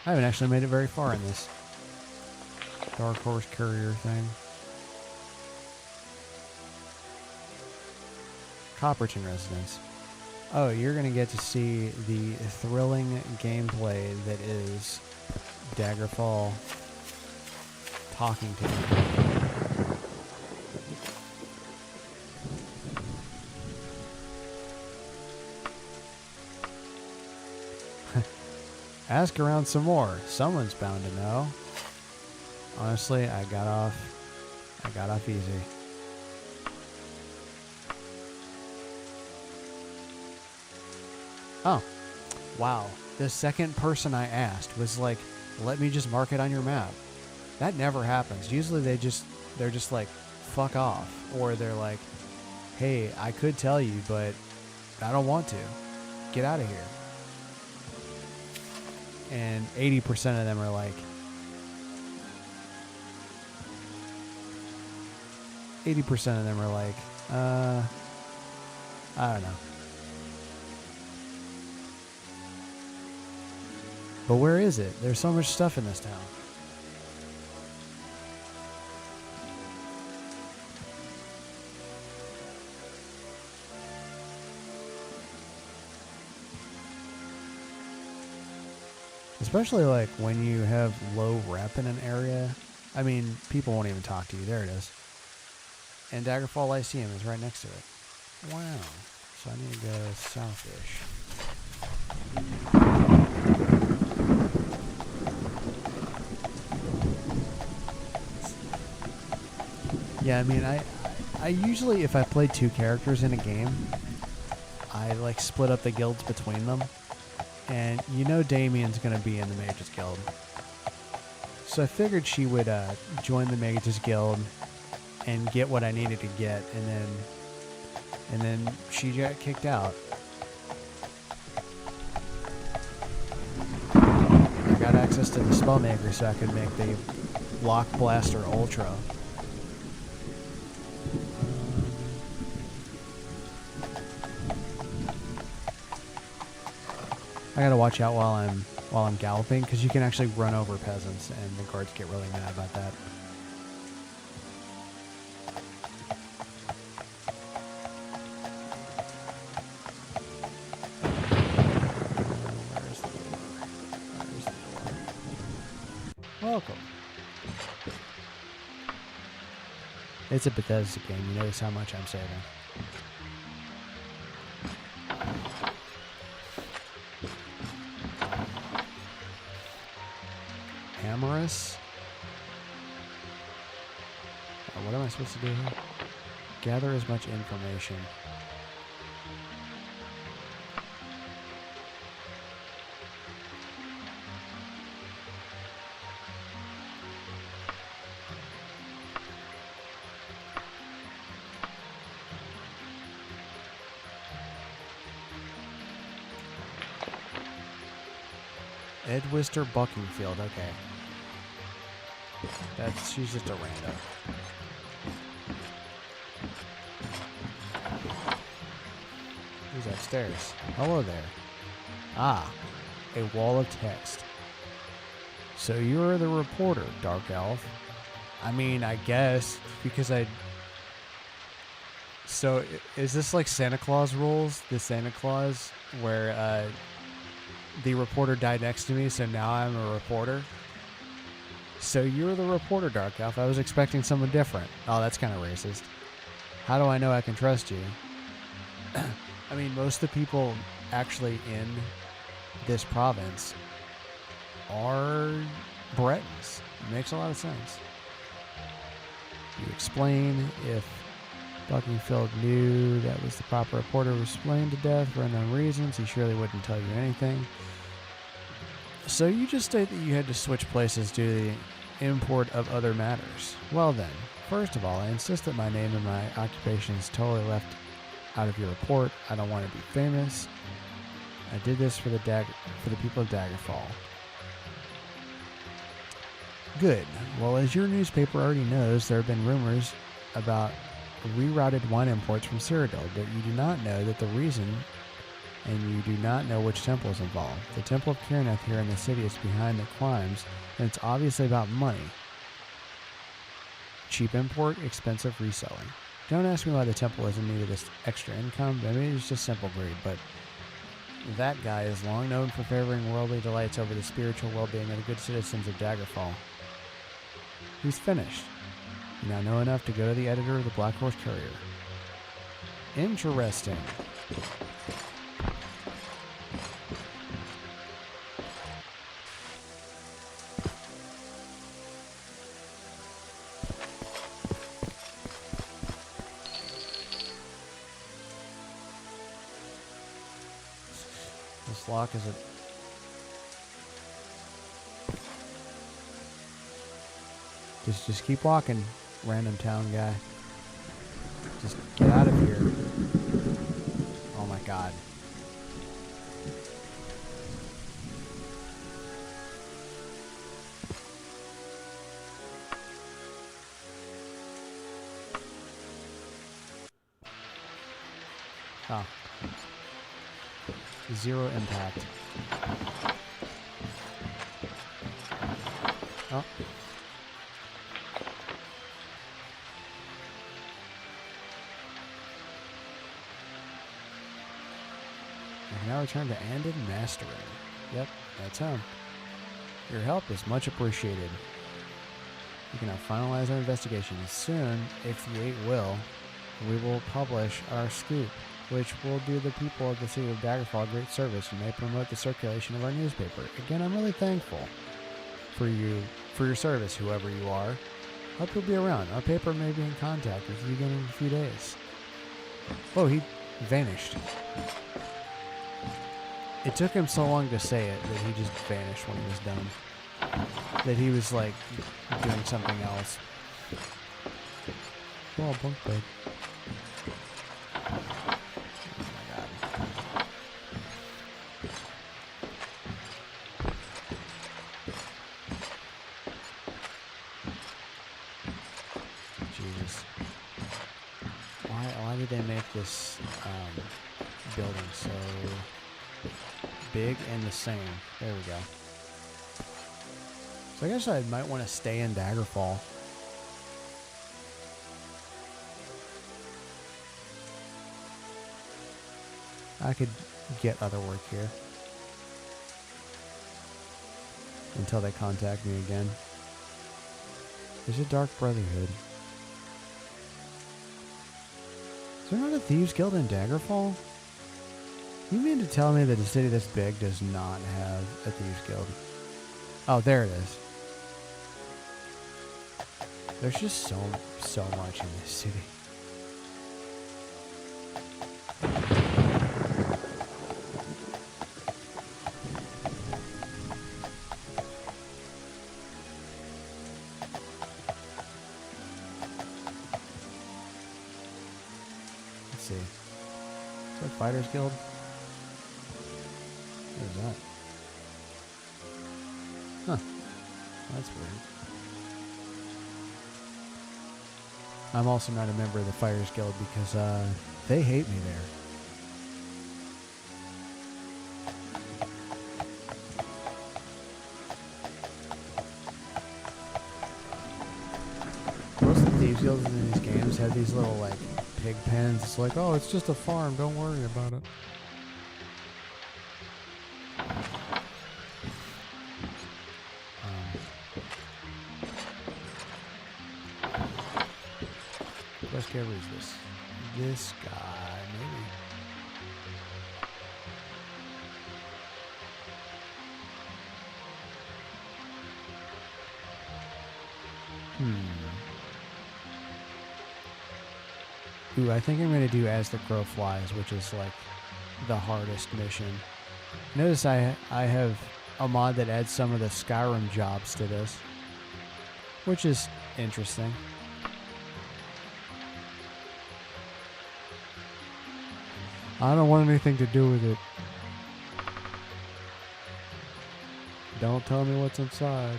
I haven't actually made it very far in this Dark Horse Courier thing. Copperton Residence. Oh, you're going to get to see the thrilling gameplay that is Daggerfall talking to you. Ask around some more. Someone's bound to know. Honestly, I got off easy. Oh, wow. The second person I asked was like, let me just mark it on your map. That never happens. Usually they're just like, fuck off. Or they're like, hey, I could tell you, but I don't want to. Get out of here. And 80% of them are like, 80% of them are like, I don't know. But where is it? There's so much stuff in this town. Especially like when you have low rep in an area. I mean, people won't even talk to you. There it is. And Daggerfall Lyceum is right next to it. Wow. So I need to go south-ish. Yeah, I mean, I usually, if I play two characters in a game, I like split up the guilds between them. And you know Damien's going to be in the Mages Guild. So I figured she would join the Mages Guild and get what I needed to get, and then she got kicked out. I got access to the Spellmaker so I could make the Block Blaster Ultra. I gotta watch out while I'm galloping, because you can actually run over peasants, and the guards get really mad about that. Where's the door? Welcome. It's a Bethesda game. You notice how much I'm saving. Amorous. What am I supposed to do here? Gather as much information. Edwister Buckingfield, okay. She's just a rando. Who's upstairs? Hello there. Ah, a wall of text. So you're the reporter, Dark Elf. I mean, I guess, because So, is this like Santa Claus rules? The Santa Claus, where, the reporter died next to me, so now I'm a reporter? So you're the reporter, Dark Elf. I was expecting someone different. Oh, that's kind of racist. How do I know I can trust you? I mean, most of the people actually in this province are Bretons. It makes a lot of sense. You explain if Buckingfield knew that was the proper reporter was slain to death for unknown reasons. He surely wouldn't tell you anything. So you just state that you had to switch places due to the import of other matters. Well then, first of all, I insist that my name and my occupation is totally left out of your report. I don't want to be famous. I did this for the people of Daggerfall. Good. Well, as your newspaper already knows, there have been rumors about rerouted wine imports from Cyrodiil, but you do not know that the reason, and you do not know which temple is involved. The Temple of Kirnath here in the city is behind the crimes, and it's obviously about money. Cheap import, expensive reselling. Don't ask me why the temple is in need of this extra income. Maybe it's just simple greed, but that guy is long known for favoring worldly delights over the spiritual well-being of the good citizens of Daggerfall. He's finished. You now know enough to go to the editor of the Black Horse Courier. Interesting. this lock? Is it? Just keep walking, random town guy. Just get out of here. Oh my god. Oh. Zero impact. Oh. I can now return to Andon Mastering. Yep, that's him. Your help is much appreciated. We can now finalize our investigation. Soon, if the 8 will, we will publish our scoop, which will do the people of the city of Daggerfall a great service and may promote the circulation of our newspaper. Again, I'm really thankful for your service, whoever you are. Hope you'll be around. Our paper may be in contact with you again in a few days. Oh, he vanished. It took him so long to say it that he just vanished when he was done. That he was like doing something else. Oh, bunk bed. Why did they make this building so big and the same? There we go. So I guess I might want to stay in Daggerfall. I could get other work here until they contact me again. There's a Dark Brotherhood. Is there not a Thieves Guild in Daggerfall? You mean to tell me that a city this big does not have a Thieves Guild? Oh, there it is. There's just so much in this city. Let's see. Is that Fighters Guild? What is that? Huh. That's weird. I'm also not a member of the Fighters Guild because they hate me there. Most of the Thieves Guilds in these games have these little like pig pens. It's like, oh, it's just a farm. Don't worry about it. Which character is this? This guy, maybe. Ooh, I think I'm going to do As the Crow Flies, which is like the hardest mission. Notice I have a mod that adds some of the Skyrim jobs to this, which is interesting. I don't want anything to do with it. Don't tell me what's inside.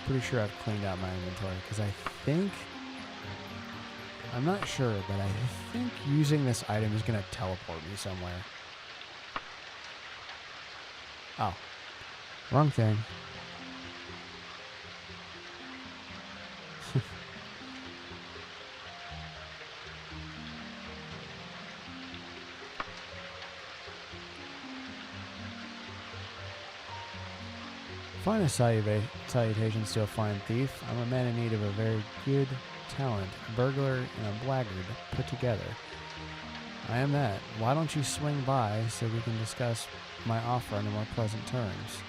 Pretty sure I've cleaned out my inventory because I think... I'm not sure, but I think using this item is going to teleport me somewhere. Oh. Wrong thing. Finest salutations to a fine thief. I'm a man in need of a very good talent, a burglar and a blackguard put together. I am that. Why don't you swing by so we can discuss my offer under more pleasant terms?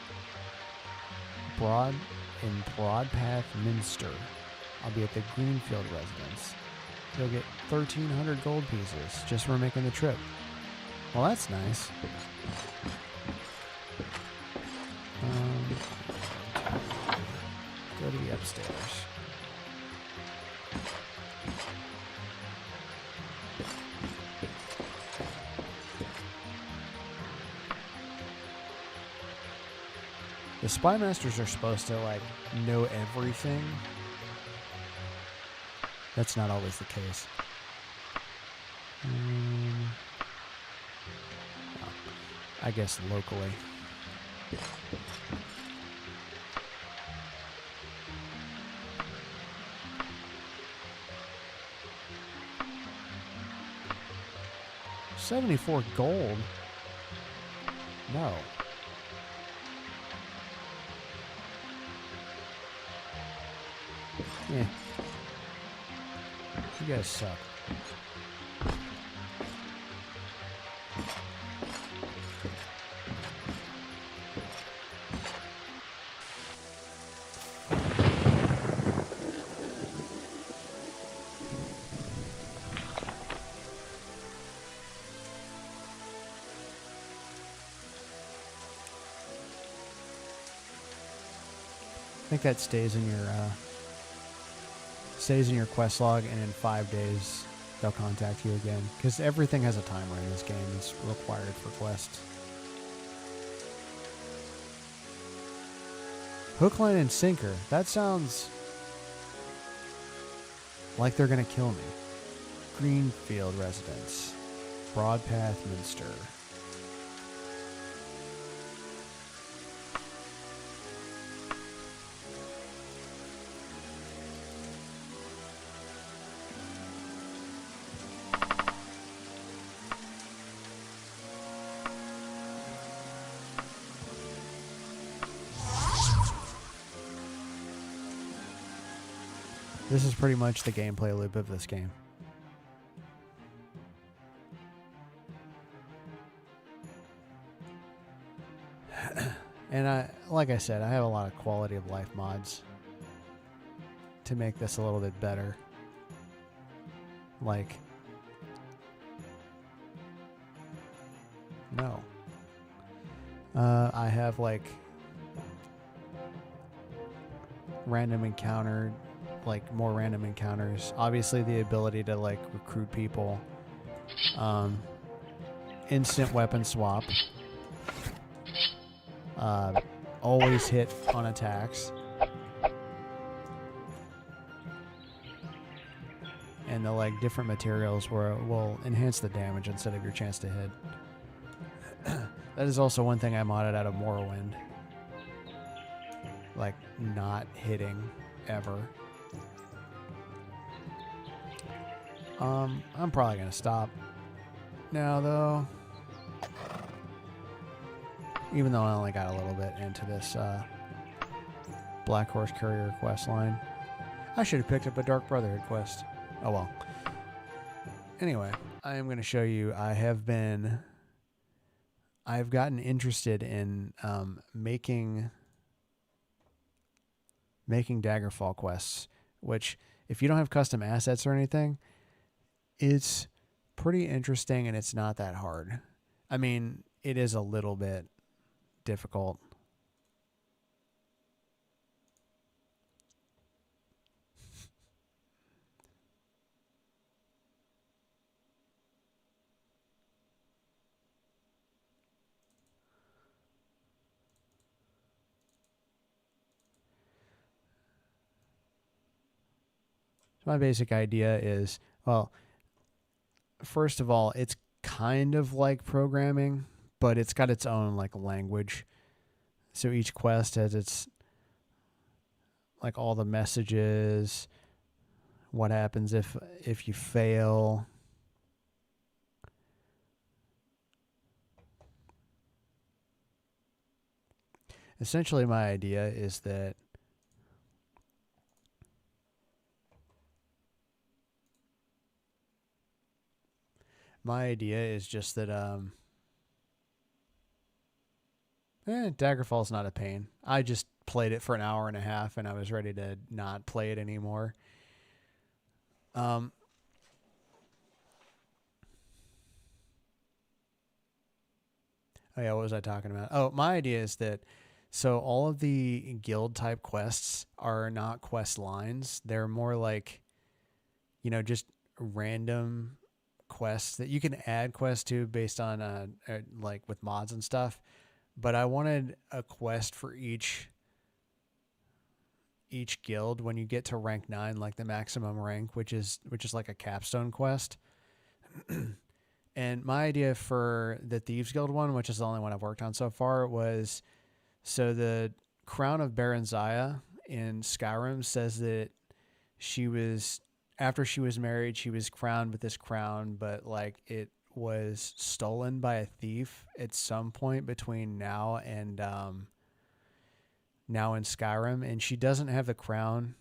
Broadpath Minster. I'll be at the Greenfield residence. You'll get 1,300 gold pieces just for making the trip. Well, that's nice. Go to the upstairs. The spy masters are supposed to like know everything. That's not always the case. Well, I guess locally. $74 gold? No. Yeah. You guys suck. I think that stays in your quest log, and in 5 days they'll contact you again, because everything has a timer in this game. It's required for quests. Hook, line, and sinker. That sounds like they're gonna kill me. Greenfield residence. Broadpath Minster. This is pretty much the gameplay loop of this game. And like I said, I have a lot of quality of life mods to make this a little bit better. Like, no. I have like random encounter, like more random encounters. Obviously the ability to like recruit people. Instant weapon swap. Always hit on attacks. And the like different materials will enhance the damage instead of your chance to hit. That is also one thing I modded out of Morrowind. Like not hitting ever. I'm probably gonna stop now though. Even though I only got a little bit into this Black Horse Courier quest line. I should have picked up a Dark Brotherhood quest. Oh well. Anyway, I am going to show you. I've gotten interested in making Daggerfall quests, which if you don't have custom assets or anything, it's pretty interesting and it's not that hard. I mean, it is a little bit difficult. My basic idea is, well, first of all, it's kind of like programming, but it's got its own like language. So each quest has its like all the messages, what happens if you fail. Essentially my idea is that just that Daggerfall's not a pain. I just played it for an hour and a half and I was ready to not play it anymore. Oh yeah, what was I talking about? Oh, my idea is that so all of the guild type quests are not quest lines. They're more like, just random quests that you can add quests to based on like with mods and stuff. But I wanted a quest for each guild when you get to rank 9, like the maximum rank, which is like a capstone quest. And my idea for the Thieves Guild one, which is the only one I've worked on so far, was so the Crown of Baranzaya in Skyrim says that after she was married, she was crowned with this crown, but like it was stolen by a thief at some point between now and now in Skyrim, and she doesn't have the crown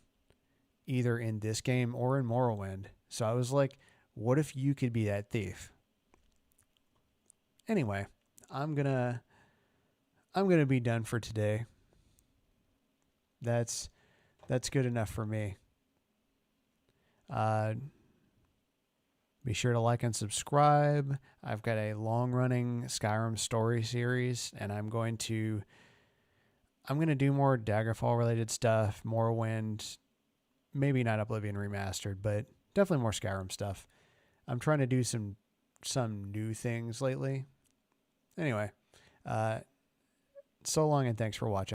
either in this game or in Morrowind. So I was like, what if you could be that thief? Anyway, I'm gonna be done for today. That's good enough for me. Be sure to like and subscribe. I've got a long-running Skyrim story series, and I'm going to do more Daggerfall related stuff, Morrowind, maybe not Oblivion Remastered, but definitely more Skyrim stuff. I'm trying to do some new things lately. Anyway, so long and thanks for watching.